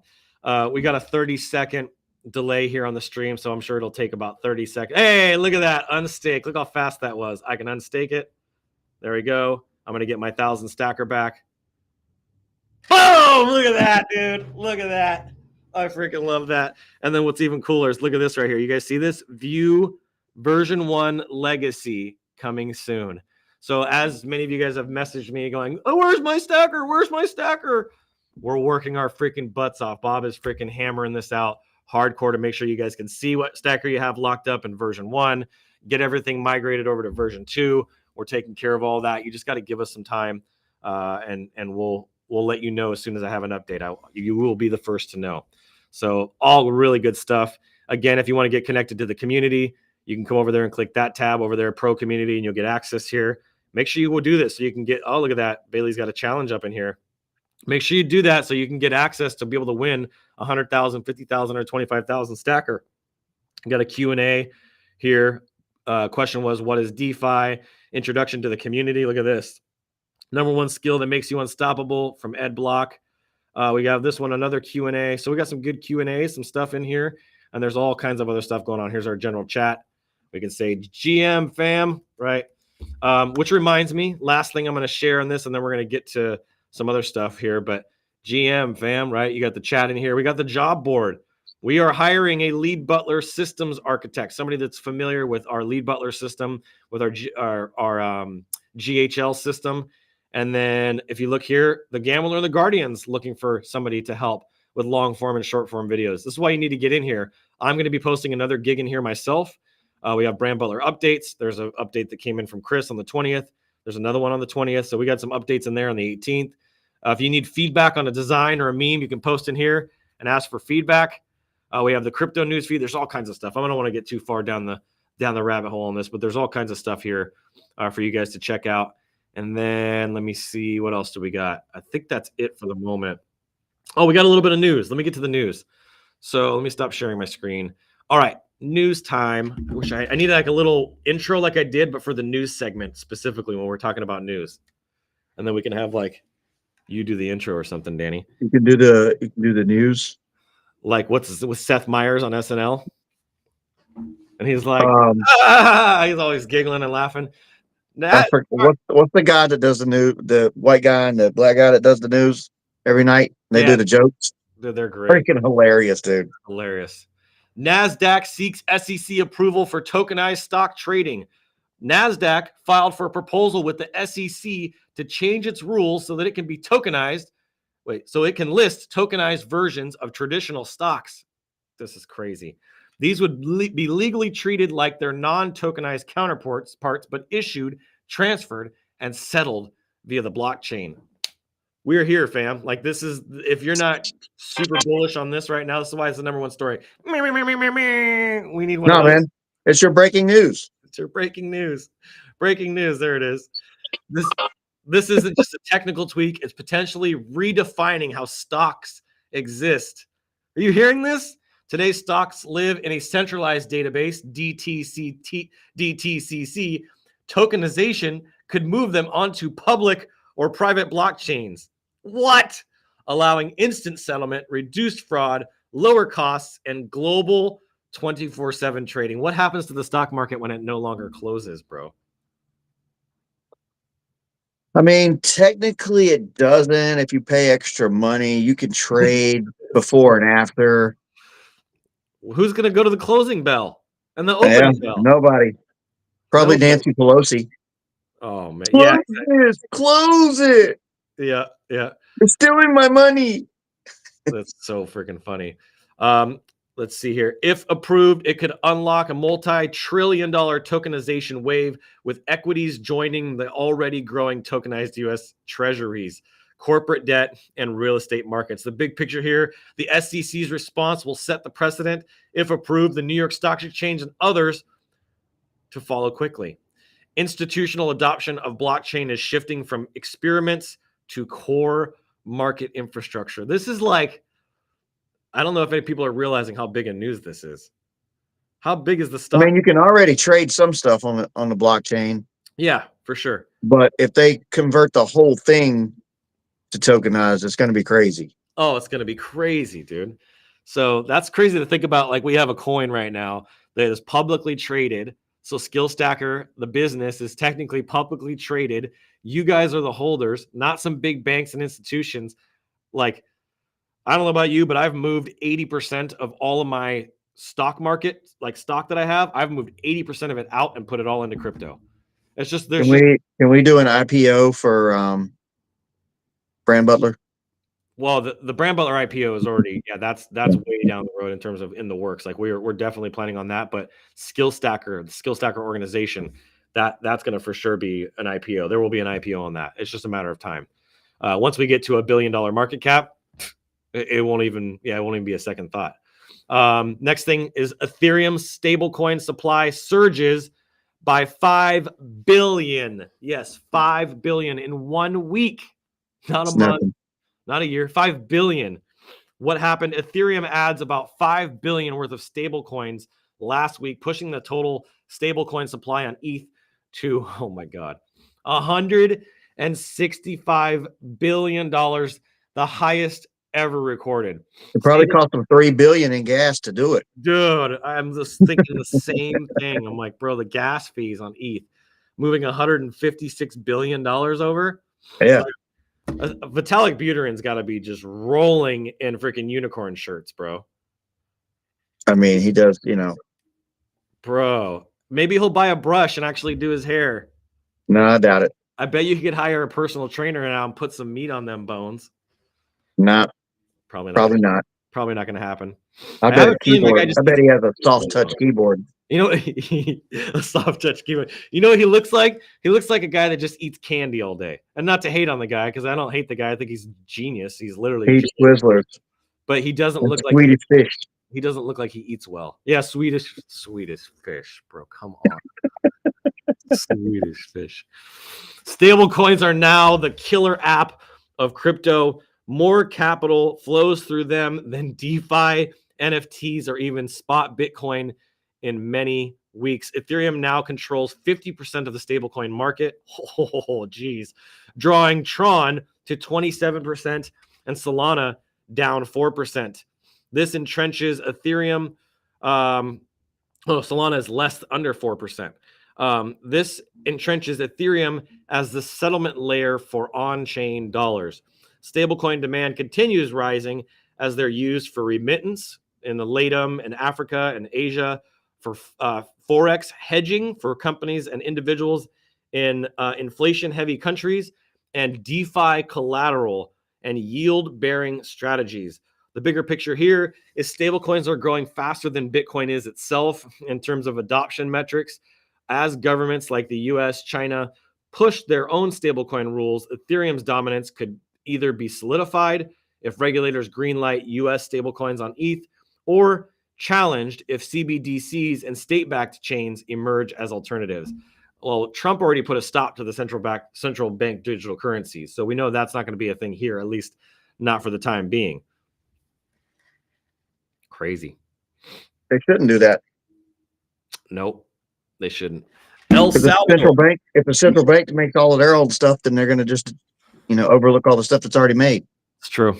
We got a 30-second delay here on the stream. So I'm sure it'll take about 30 seconds. Hey, look at that. Unstake. Look how fast that was. I can unstake it. There we go. I'm going to get my 1,000 stacker back. Boom! Look at that, dude. Look at that. I freaking love that. And then what's even cooler is look at this right here. You guys see this? View version 1 legacy coming soon. So as many of you guys have messaged me going, oh, where's my stacker? Where's my stacker? We're working our freaking butts off. Bob is freaking hammering this out hardcore to make sure you guys can see what stacker you have locked up in version 1. Get everything migrated over to version 2. We're taking care of all that. You just got to give us some time, and we'll let you know as soon as I have an update. You will be the first to know. So all really good stuff. Again, if you want to get connected to the community, you can come over there and click that tab over there, Pro Community, and you'll get access here. Make sure you will do this so you can get, oh, look at that. Bailey's got a challenge up in here. Make sure you do that so you can get access to be able to win 100,000, 50,000, or 25,000 stacker. You got a Q&A here. Question was, what is DeFi? Introduction to the community. Look at this. Number 1 skill that makes you unstoppable from Ed Block. We got this one, another Q&A. So we got some good Q&A, some stuff in here. And there's all kinds of other stuff going on. Here's our general chat. We can say GM fam, right? Which reminds me, last thing I'm going to share on this, and then we're going to get to some other stuff here. But GM fam, right? You got the chat in here. We got the job board. We are hiring a lead butler systems architect, somebody that's familiar with our lead butler system, with our GHL system. And then if you look here, the Gambler and the Guardian's looking for somebody to help with long form and short form videos. This is why you need to get in here. I'm going to be posting another gig in here myself. We have Brand Butler updates. There's an update that came in from Chris on the 20th. There's another one on the 20th. So we got some updates in there on the 18th. If you need feedback on a design or a meme, you can post in here and ask for feedback. We have the crypto news feed. There's all kinds of stuff. I don't want to get too far down the rabbit hole on this, but there's all kinds of stuff here for you guys to check out. And then let me see, what else do we got? I think that's it for the moment. Oh, we got a little bit of news. Let me get to the news. So let me stop sharing my screen. All right, news time. I wish I needed like a little intro like I did, but for the news segment specifically when we're talking about news. and then we can have like you do the intro or something, Danny. You can do the news. Like what's with Seth Meyers on SNL, and he's like, Um, he's always giggling and laughing. What's the guy that does the news? The white guy and the black guy that does the news every night. They Yeah. do the jokes. They're great. Freaking hilarious, dude. Hilarious. NASDAQ seeks SEC approval for tokenized stock trading. NASDAQ filed for a proposal with the SEC to change its rules so that it can be tokenized. So it can list tokenized versions of traditional stocks. This is crazy. These would be legally treated like their non-tokenized counterparts, but issued, transferred, and settled via the blockchain. We're here, fam. Like this is, if you're not super bullish on this right now, this is why it's the #1 story. We need one. No, man, it's your breaking news. It's your breaking news. Breaking news. There it is. This isn't just a technical tweak. It's potentially redefining how stocks exist. Are you hearing this? Today's stocks live in a centralized database, DTCC. Tokenization could move them onto public or private blockchains. What? Allowing instant settlement, reduced fraud, lower costs, and global 24/7 trading. What happens to the stock market when it no longer closes, bro? I mean, technically it doesn't. If you pay extra money, you can trade before and after. Who's going to go to the closing bell and the opening bell? Nobody. Probably Nancy Pelosi. Oh, man. Close it. Yeah. You're stealing my money. That's so freaking funny. Let's see here. If approved, it could unlock a multi-trillion-dollar tokenization wave with equities joining the already growing tokenized U.S. treasuries, corporate debt, and real estate markets. The big picture here, the SEC's response will set the precedent. If approved, the New York Stock Exchange and others to follow quickly. Institutional adoption of blockchain is shifting from experiments to core market infrastructure. This is like, I don't know if any people are realizing how big a news this is. How big is the stock? I mean, you can already trade some stuff on the blockchain. Yeah, for sure. But if they convert the whole thing to tokenized, it's going to be crazy. Oh, it's going to be crazy, dude. So that's crazy to think about. Like we have a coin right now that is publicly traded. So Skill Stacker, the business, is technically publicly traded. You guys are the holders, not some big banks and institutions. Like, I don't know about you, but I've moved 80% of all of my stock market, like stock that I have, I've moved 80% of it out and put it all into crypto. It's just there's can we do an IPO for Brand Butler? Well, the Brand Butler IPO is already, that's way down the road in terms of in the works. Like we're definitely planning on that. But Skill Stacker, the Skill Stacker organization, that's going to for sure be an IPO. There will be an IPO on that. It's just a matter of time. Once we get to $1 billion market cap, it won't even be a second thought. Next thing is Ethereum stablecoin supply surges by 5 billion. Yes, 5 billion in 1 week, not a month, not a year. 5 billion. What happened? Ethereum adds about 5 billion worth of stablecoins last week, pushing the total stablecoin supply on ETH to, oh my God, $165 billion, the highest ever recorded. It probably cost them $3 billion in gas to do it. Dude, I'm just thinking the same thing. I'm like, bro, the gas fees on ETH moving $156 billion over. Yeah. Vitalik Buterin's got to be just rolling in freaking unicorn shirts, bro. I mean, he does, Bro, maybe he'll buy a brush and actually do his hair. No, I doubt it. I bet you could hire a personal trainer now and put some meat on them bones. Not. Probably not. Probably not going to happen. I bet he has a soft touch keyboard. You know, a soft touch keyboard. You know what he looks like? He looks like a guy that just eats candy all day. And not to hate on the guy, because I don't hate the guy. I think he's genius. He's literally eats Twizzlers. But he doesn't look like Swedish fish. He doesn't look like he eats well. Yeah, Swedish fish, bro. Come on. Swedish fish. Stable coins are now the killer app of crypto. More capital flows through them than DeFi, NFTs, or even spot Bitcoin in many weeks, Ethereum now controls 50% of the stablecoin market. Oh, geez. Drawing Tron to 27% and Solana down 4%. This entrenches Ethereum. Solana is less under 4%. This entrenches Ethereum as the settlement layer for on-chain dollars. Stablecoin demand continues rising as they're used for remittance in the LATAM and Africa and Asia, for forex hedging for companies and individuals in inflation-heavy countries, and DeFi collateral and yield-bearing strategies. The bigger picture here is stablecoins are growing faster than Bitcoin is itself in terms of adoption metrics. As governments like the US, China push their own stablecoin rules, Ethereum's dominance could either be solidified if regulators greenlight US stablecoins on ETH, or challenged if CBDCs and state-backed chains emerge as alternatives. Well, Trump already put a stop to the central bank digital currencies, so we know that's not going to be a thing here, at least not for the time being. Crazy. They shouldn't do that. Nope, they shouldn't. El If the central bank makes all of their old stuff, then they're going to just, overlook all the stuff that's already made. It's true.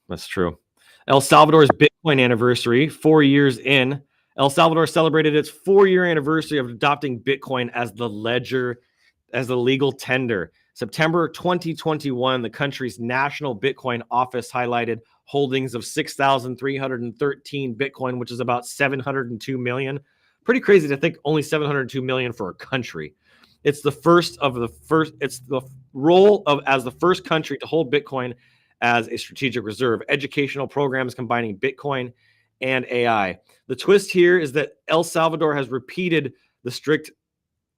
That's true. El Salvador's Bitcoin anniversary, 4 years in. El Salvador celebrated its 4-year anniversary of adopting Bitcoin as the ledger, as the legal tender. September 2021, the country's national Bitcoin office highlighted holdings of 6,313 Bitcoin, which is about 702 million. Pretty crazy to think only 702 million for a country. It's the role of as the first country to hold Bitcoin as a strategic reserve. Educational programs combining Bitcoin and AI. The twist here is that El Salvador has repeated the strict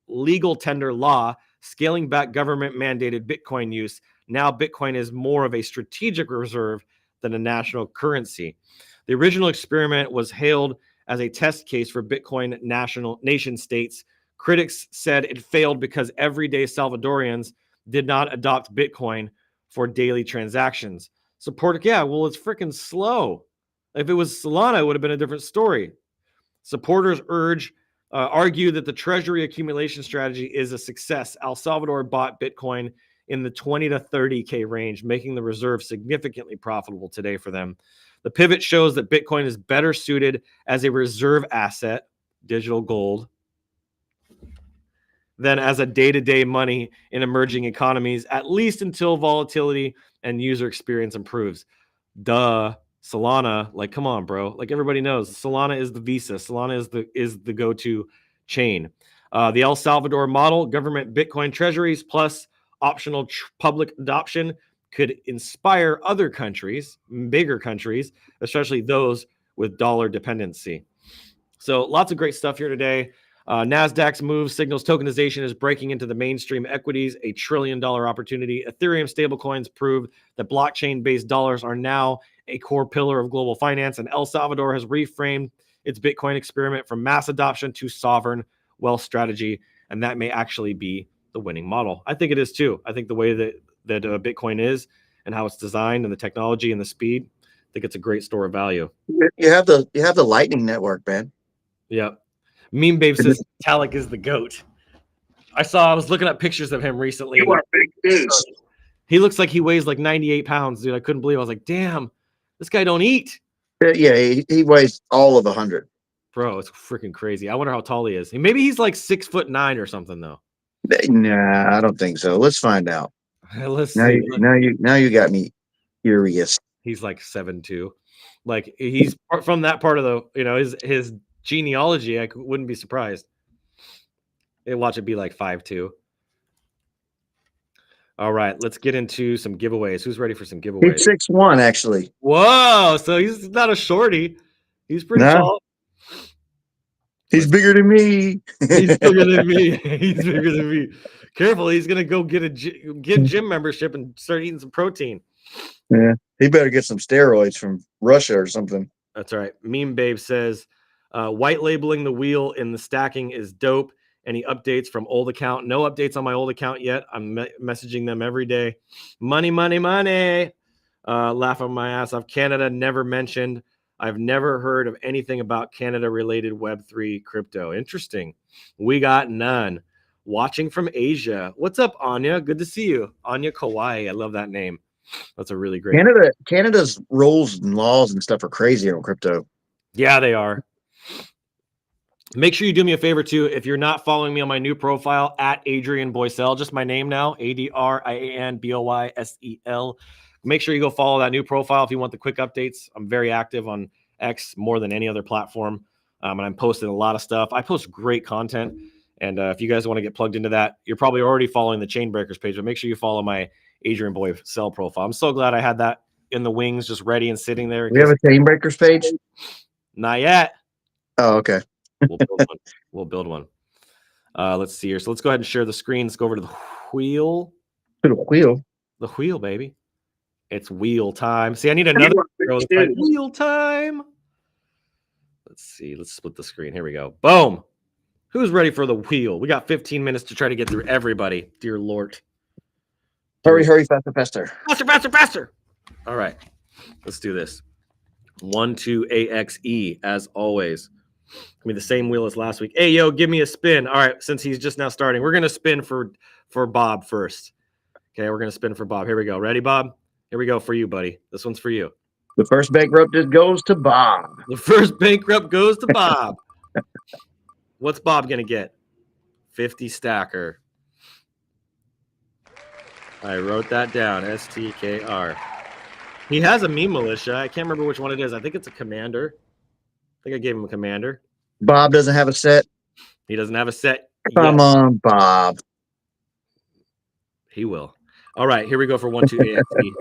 legal tender law, scaling back government-mandated Bitcoin use. Now Bitcoin is more of a strategic reserve than a national currency. The original experiment was hailed as a test case for Bitcoin nation states. Critics said it failed because everyday Salvadorians did not adopt Bitcoin for daily transactions. It's freaking slow. If it was Solana, it would have been a different story. Supporters argue that the treasury accumulation strategy is a success. El Salvador bought Bitcoin in the 20 to 30K range, making the reserve significantly profitable today for them. The pivot shows that Bitcoin is better suited as a reserve asset, digital gold, than as a day-to-day money in emerging economies, at least until volatility and user experience improves. Duh. Solana, come on, bro. Everybody knows, Solana is the Visa. Solana is the go-to chain. The El Salvador model, government Bitcoin treasuries plus optional public adoption, could inspire other countries, bigger countries, especially those with dollar dependency. So lots of great stuff here today. NASDAQ's move signals tokenization is breaking into the mainstream equities, a $1 trillion opportunity. Ethereum stablecoins prove that blockchain-based dollars are now a core pillar of global finance, and El Salvador has reframed its Bitcoin experiment from mass adoption to sovereign wealth strategy, and that may actually be the winning model. I think it is too. I think the way that Bitcoin is and how it's designed and the technology and the speed, I think it's a great store of value. You have the Lightning Network, man. Yep. Meme Babe says Vitalik is the GOAT. I was looking at pictures of him recently. You are big news. He looks like he weighs 98 pounds, dude. I couldn't believe it. I was like, damn, this guy don't eat. Yeah, he weighs all of 100. Bro, it's freaking crazy. I wonder how tall he is. Maybe he's 6'9" or something, though. Nah, I don't think so. Let's find out. Let's see. Now you got me curious. He's 7'2". He's from that part of the, his genealogy. I wouldn't be surprised. Watch it be 5'2". All right, let's get into some giveaways. Who's ready for some giveaways? He's 6'1", actually. Whoa, so he's not a shorty. He's pretty tall. He's bigger than me. He's bigger than me. He's bigger than me. Careful, he's gonna go get a gym membership and start eating some protein. Yeah, he better get some steroids from Russia or something. That's right. Meme Babe says, white labeling the wheel in the stacking is dope. Any updates from old account? No updates on my old account yet. I'm messaging them every day. Money. Laugh on my ass off. Canada never mentioned. I've never heard of anything about Canada-related Web3 crypto. Interesting. We got none. Watching from Asia. What's up, Anya? Good to see you. Anya Kawai. I love that name. That's a really great name. Canada's rules and laws and stuff are crazy on crypto. Yeah, they are. Make sure you do me a favor too. If you're not following me on my new profile at Adrian Boysell, just my name now, ADRIAN BOYSEL. Make sure you go follow that new profile if you want the quick updates. I'm very active on X more than any other platform, and I'm posting a lot of stuff. I post great content, and if you guys want to get plugged into that, you're probably already following the Chain Breakers page, but make sure you follow my Adrian Boysell profile. I'm so glad I had that in the wings, just ready and sitting there. We have a Chain Breakers page? Not yet. Oh, okay. We'll build one. We'll build one. Let's see here. So let's go ahead and share the screen. Let's go over to the wheel. To the wheel. The wheel, baby. It's wheel time. See, I need another wheel time. Let's see. Let's split the screen. Here we go. Boom. Who's ready for the wheel? We got 15 minutes to try to get through everybody. Dear Lord. Hurry, hurry, faster, faster. Faster, faster, faster. All right. Let's do this. 1, 2, AXE, as always. Give me the same wheel as last week. Hey, yo, give me a spin. All right, since he's just now starting, we're going to spin for Bob first. Okay, we're going to spin for Bob. Here we go. Ready, Bob? Here we go for you, buddy. This one's for you. The first bankrupt goes to Bob. The first bankrupt goes to Bob. What's Bob going to get? 50 stacker. I wrote that down. STKR. He has a meme militia. I can't remember which one it is. I think it's a commander. I think I gave him a commander. Bob doesn't have a set. He doesn't have a set. Come on, Bob. He will. All right, here we go for 1, 2, AXE.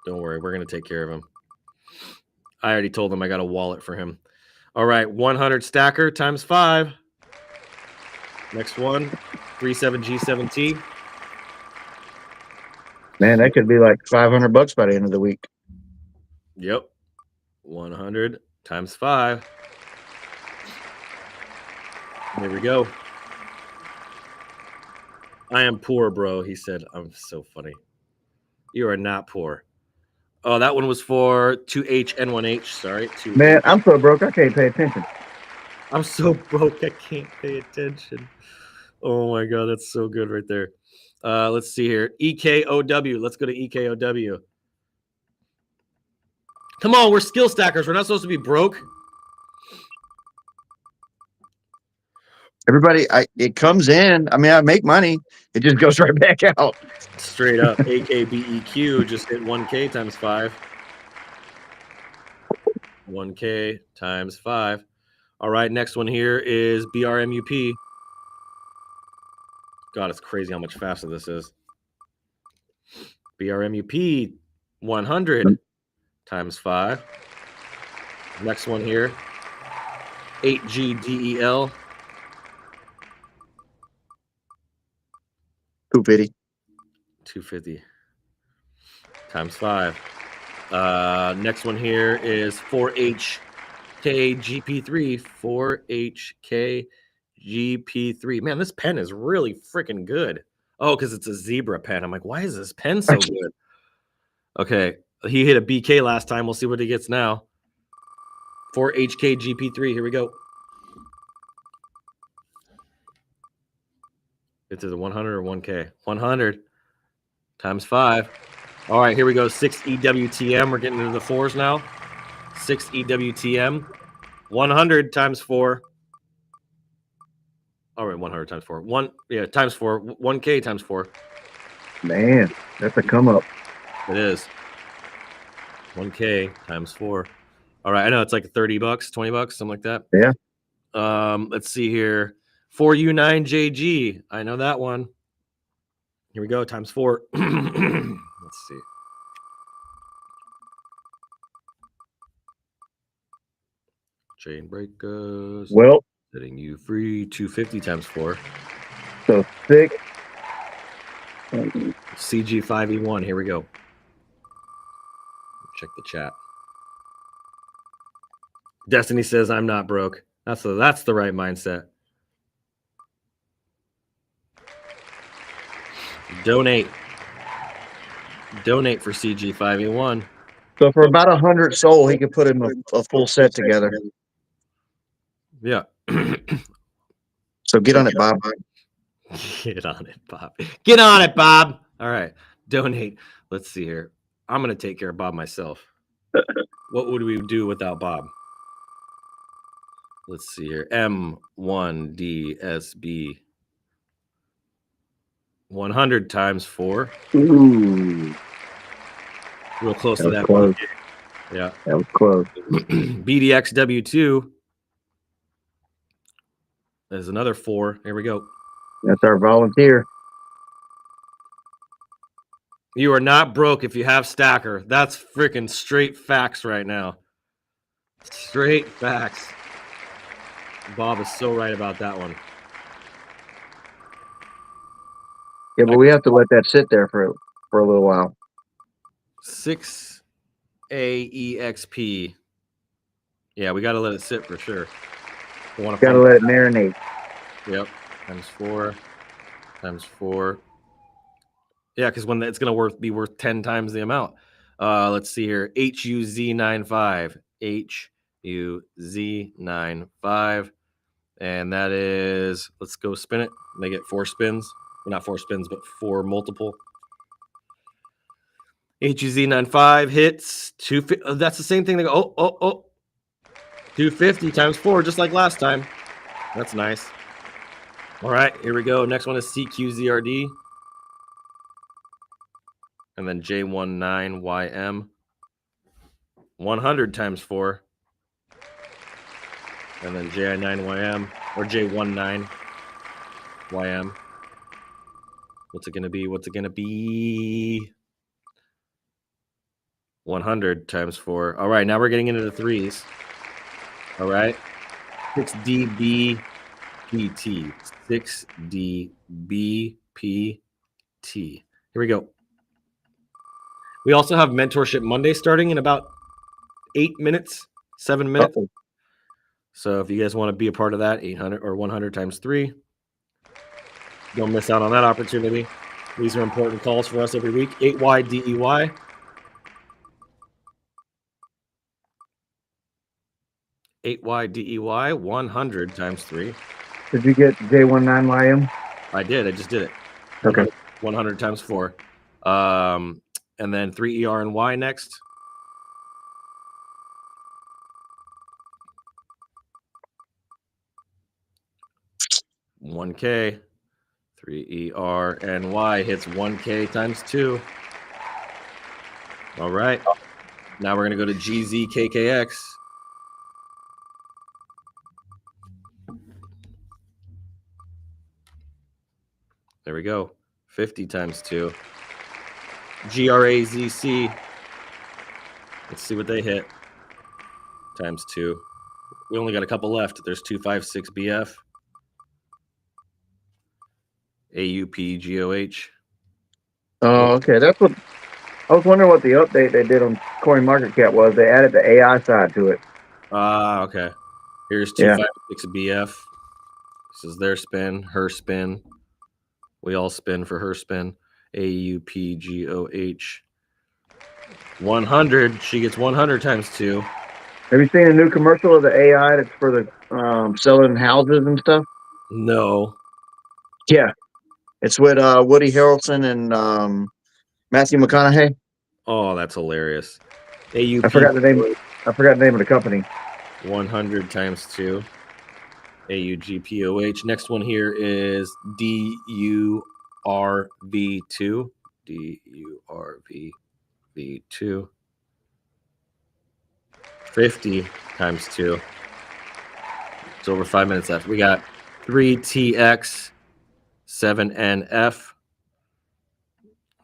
Don't worry, we're going to take care of him. I already told him I got a wallet for him. All right, 100 stacker times 5. Next one, 37G7T. Man, that could be like $500 by the end of the week. Yep. 100 times 5. Here we go. I am poor, bro. He said, I'm so funny. You are not poor. Oh, that one was for 2H-N1H. Sorry. 2H. Man, I'm so broke I can't pay attention. I'm so broke I can't pay attention. Oh my God, that's so good right there. Let's see here. EKOW. Let's go to EKOW. Come on, we're skill stackers. We're not supposed to be broke. Everybody, it comes in. I mean, I make money. It just goes right back out. Straight up. AKBEQ just hit 1K times 5. 1K times 5. All right, next one here is BRMUP. God, it's crazy how much faster this is. BRMUP 100 times 5. Next one here, 8GDEL. 250. 250 times 5. Next one here is 4HKGP3. 4HKGP3. Man, this pen is really freaking good. Oh, because it's a zebra pen. I'm like, why is this pen so good? Okay, he hit a BK last time. We'll see what he gets now. 4HKGP3. Here we go. It's a 100 or 1K. 100 times 5. All right, here we go. 6EWTM. We're getting into the 4s now. 6EWTM. 100 times 4. All right, 100 times 4. Times 4. 1K times 4. Man, that's a come up. It is. 1K times 4. All right, I know it's like $30, $20, something like that. Yeah. Let's see here. 4U9JG. I know that one. Here we go. Times 4. Let's see. Chain breakers. Well, Setting you free. 250 times 4. so 6. CG5E1. Here we go. Check the chat. Destiny says I'm not broke. That's the right mindset. Donate for CG5E1. So for about 100 soul, he could put him a full set together. Yeah. So get on it, Bob. Get on it, Bob. Get on it, Bob. All right. Donate. Let's see here. I'm going to take care of Bob myself. What would we do without Bob? Let's see here. M1DSB. 100 times 4. Ooh, Real close to that was that. close. Yeah. That was close. BDXW2 is another 4. Here we go. That's our volunteer. You are not broke if you have Stacker. That's freaking straight facts right now. Straight facts. Bob is so right about that one. Yeah, but we have to let that sit there for a little while. 6AEXP. Yeah, we got to let it sit for sure. Got to let it marinate. Yep. Times 4. Times 4. Yeah, because when it's going to be worth 10 times the amount. Let's see here. HUZ95. HUZ95. And that is, let's go spin it. Make it 4 spins. Well, not 4 spins, but 4 multiple. HUZ95 hits 250. That's the same thing. They go, 250 times 4, just like last time. That's nice. All right, here we go. Next one is CQZRD. And then J19YM. 100 times 4. And then JI9YM or J19YM. What's it going to be? What's it going to be? 100 times 4. All right, now we're getting into the threes. All right. 6DBPT. 6DBPT. Here we go. We also have Mentorship Monday starting in about 8 minutes, 7 minutes. Uh-oh. So if you guys want to be a part of that, 800 or 100 times 3. Don't miss out on that opportunity. These are important calls for us every week. 8YDEY. 8YDEY, 100 times 3. Did you get J19YM? I did. I just did it. Okay. 100 times 4. And then 3ER and Y next. $1K. 3ER and Y hits 1K times 2. All right. Now we're going to go to GZKKX. There we go. 50 times 2. GRAZC. Let's see what they hit. Times 2. We only got a couple left. There's 256BF. AUPGOH. Oh, okay. That's what I was wondering. What the update they did on CoinMarketCap was. They added the AI side to it. Okay. Here's 256BF. This is their spin, her spin. We all spin for her spin. AUPGOH. 100. She gets 100 times 2. Have you seen a new commercial of the AI that's for the selling houses and stuff? No. Yeah, it's with Woody Harrelson and Matthew McConaughey. Oh, that's hilarious. AUP. I forgot the name. I forgot the name of the company. 100 times 2. AUGPOH. Next one here is DURV2. DURV2. 50 times 2. It's over 5 minutes left. We got 3TX7NF.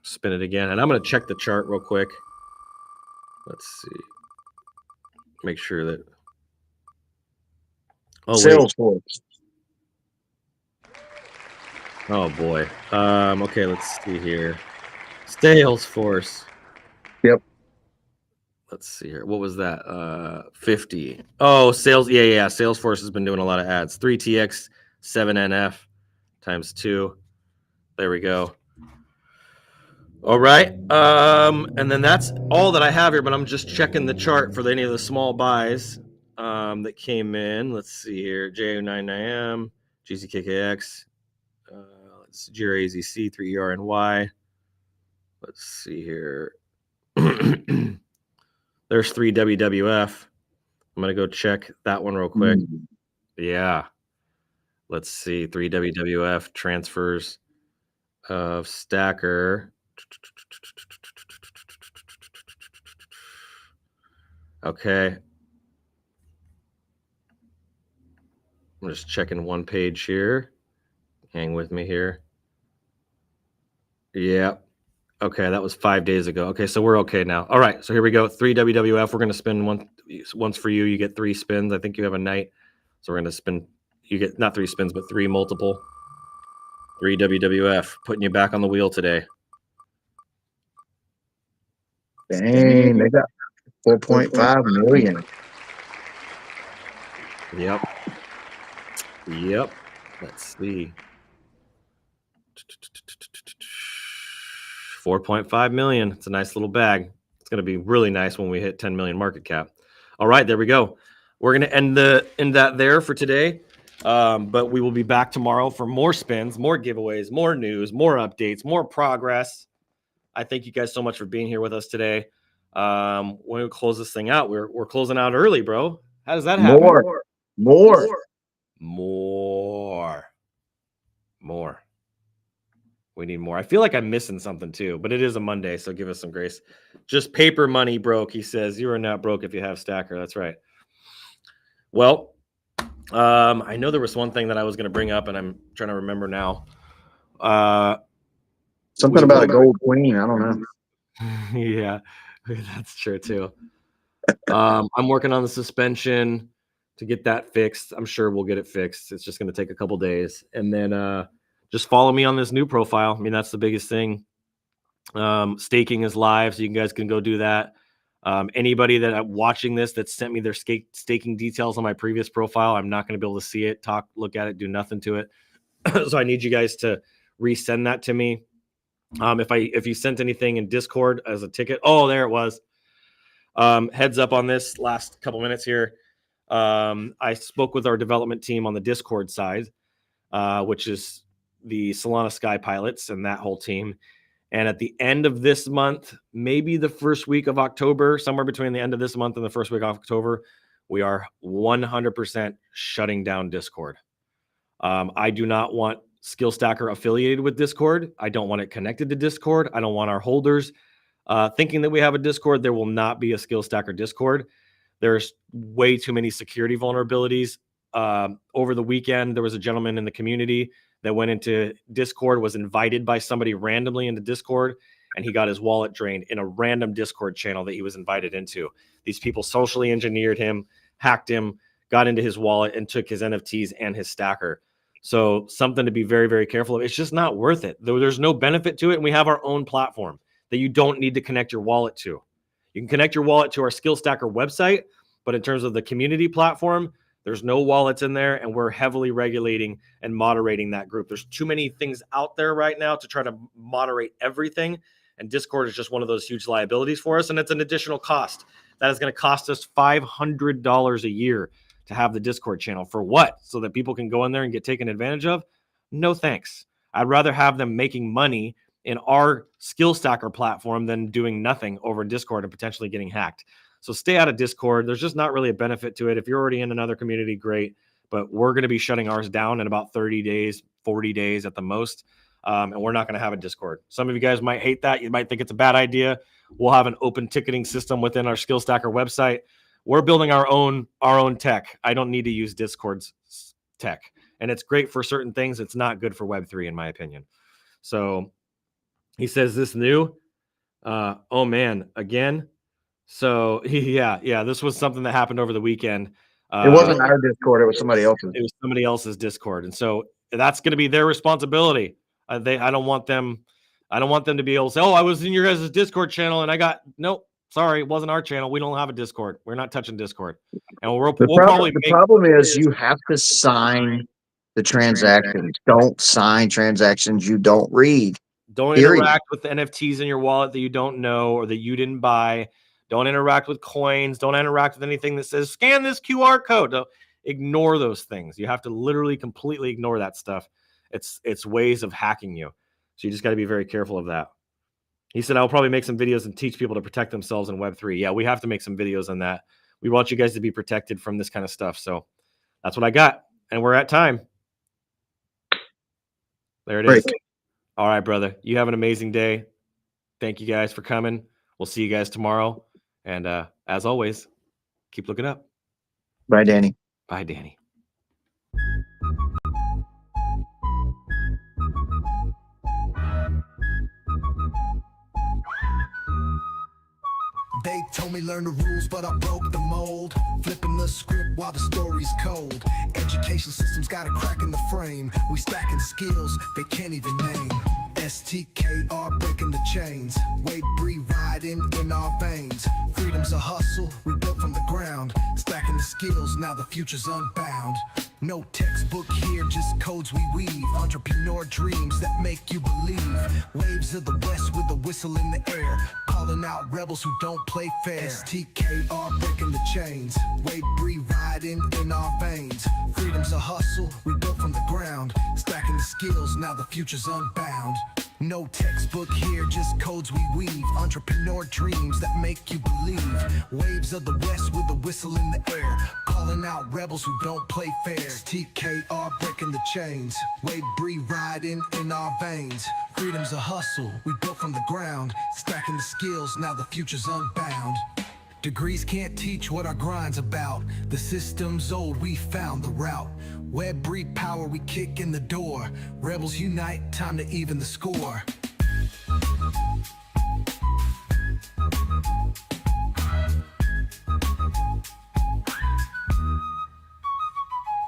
Spin it again. And I'm going to check the chart real quick. Let's see. Make sure that. Oh, Salesforce. Oh boy. Okay, let's see here. Salesforce. Yep. Let's see here. What was that? 50. Oh, sales. Yeah. Salesforce has been doing a lot of ads. 3TX7NF times 2. There we go. All right. And then that's all that I have here, but I'm just checking the chart for any of the small buys that came in. Let's see here. J99M, GCKKX, let's see, GRAZC, 3ERNY. Let's see here. There's 3 WWF. I'm going to go check that one real quick. Yeah. Let's see. 3 WWF transfers of Stacker. Okay. I'm just checking one page here. Hang with me here. Yeah. Okay, that was 5 days ago. Okay, so we're okay now. All right, so here we go. 3 WWF. We're going to spin once for you. You get 3 spins. I think you have a night. So we're going to spin. You get not 3 spins, but 3 multiple. 3 WWF. Putting you back on the wheel today. Dang, they got 4.5 million. Yep. Yep. Let's see. 4.5 million. It's a nice little bag. It's going to be really nice when we hit 10 million market cap. All right, there we go. We're going to end that there for today. But we will be back tomorrow for more spins, more giveaways, more news, more updates, more progress. I thank you guys so much for being here with us today. When we close this thing out, we're closing out early, bro. How does that happen? More. We need more. I feel like I'm missing something too, but it is a Monday, so give us some grace. Just paper money broke, he says. You are not broke if you have Stacker. That's right. Well, I know there was one thing that I was going to bring up, and I'm trying to remember now. Something about a gold queen. I don't know. Yeah, that's true too. I'm working on the suspension to get that fixed. I'm sure we'll get it fixed. It's just going to take a couple days, and then just follow me on this new profile. I mean, that's the biggest thing. Staking is live, so you guys can go do that. Anybody that watching this that sent me their staking details on my previous profile, I'm not going to be able to see it, look at it, do nothing to it. So I need you guys to resend that to me. If you sent anything in Discord as a ticket, oh, there it was. Heads up on this last couple minutes here. I spoke with our development team on the Discord side, which is the Solana Sky pilots and that whole team. And at the end of this month, maybe the first week of October, somewhere between the end of this month and the first week of October, we are 100% shutting down Discord. I do not want Skill Stacker affiliated with Discord. I don't want it connected to Discord. I don't want our holders thinking that we have a Discord. There will not be a Skill Stacker Discord. There's way too many security vulnerabilities. Over the weekend, there was a gentleman in the community that went into Discord, was invited by somebody randomly into Discord, and he got his wallet drained in a random Discord channel that he was invited into. These people socially engineered him, hacked him, got into his wallet, and took his NFTs and his stacker. So something to be very, very careful of. It's just not worth it. There's no benefit to it, and we have our own platform that you don't need to connect your wallet to. You can connect your wallet to our Skill Stacker website, but in terms of the community platform, there's no wallets in there, and we're heavily regulating and moderating that group. There's too many things out there right now to try to moderate everything, and Discord is just one of those huge liabilities for us, and it's an additional cost. That is going to cost us $500 a year to have the Discord channel. For what? So that people can go in there and get taken advantage of? No thanks. I'd rather have them making money in our Skill Stacker platform than doing nothing over Discord and potentially getting hacked. So stay out of Discord. There's just not really a benefit to it. If you're already in another community, great. But we're going to be shutting ours down in about 30 days, 40 days at the most. And we're not going to have a Discord. Some of you guys might hate that. You might think it's a bad idea. We'll have an open ticketing system within our Skill Stacker website. We're building our own tech. I don't need to use Discord's tech. And it's great for certain things. It's not good for Web3, in my opinion. So he says this new. Oh, man, again. So yeah, this was something that happened over the weekend. It wasn't our Discord; it was somebody else's. It was somebody else's Discord, and so that's going to be their responsibility. I don't want them to be able to say, "Oh, I was in your guys' Discord channel, and I got nope. Sorry, it wasn't our channel. We don't have a Discord. We're not touching Discord." And the problem is you have to sign the transactions. Don't sign transactions you don't read. Don't Period. interact with the NFTs in your wallet that you don't know or that you didn't buy. Don't interact with coins. Don't interact with anything that says scan this QR code. Don't ignore those things. You have to literally completely ignore that stuff. It's ways of hacking you. So you just got to be very careful of that. He said, I'll probably make some videos and teach people to protect themselves in Web3. Yeah, we have to make some videos on that. We want you guys to be protected from this kind of stuff. So that's what I got. And we're at time. There it is. All right, brother. You have an amazing day. Thank you guys for coming. We'll see you guys tomorrow. And as always, keep looking up. Bye, Danny. Bye, Danny. They told me learn the rules, but I broke the mold. Flipping the script while the story's cold. Education system's got a crack in the frame. We stacking skills they can't even name. STKR breaking the chains. Wade Bree riding in our veins. Freedom's a hustle we built from the ground. Stacking the skills, now the future's unbound. No textbook here, just codes we weave. Entrepreneur dreams that make you believe. Waves of the west with a whistle in the air. Calling out rebels who don't play fair. STKR breaking the chains. Wade Bree riding in our veins. Freedom's a hustle we built from the ground. Stacking the skills, now the future's unbound. No textbook here, just codes we weave. Entrepreneur dreams that make you believe. Waves of the west with a whistle in the air. Calling out rebels who don't play fair. TKR breaking the chains. Wade Bree riding in our veins. Freedom's a hustle we built from the ground. Stacking the skills, now the future's unbound. Degrees can't teach what our grind's about. The system's old, we found the route. Web breed power, we kick in the door. Rebels unite, time to even the score.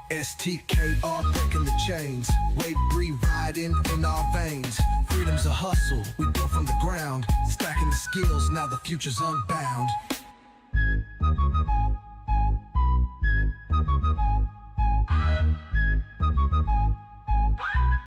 STKR breaking the chains. Wade Bree riding in our veins. Freedom's a hustle we built from the ground. Stacking the skills, now the future's unbound.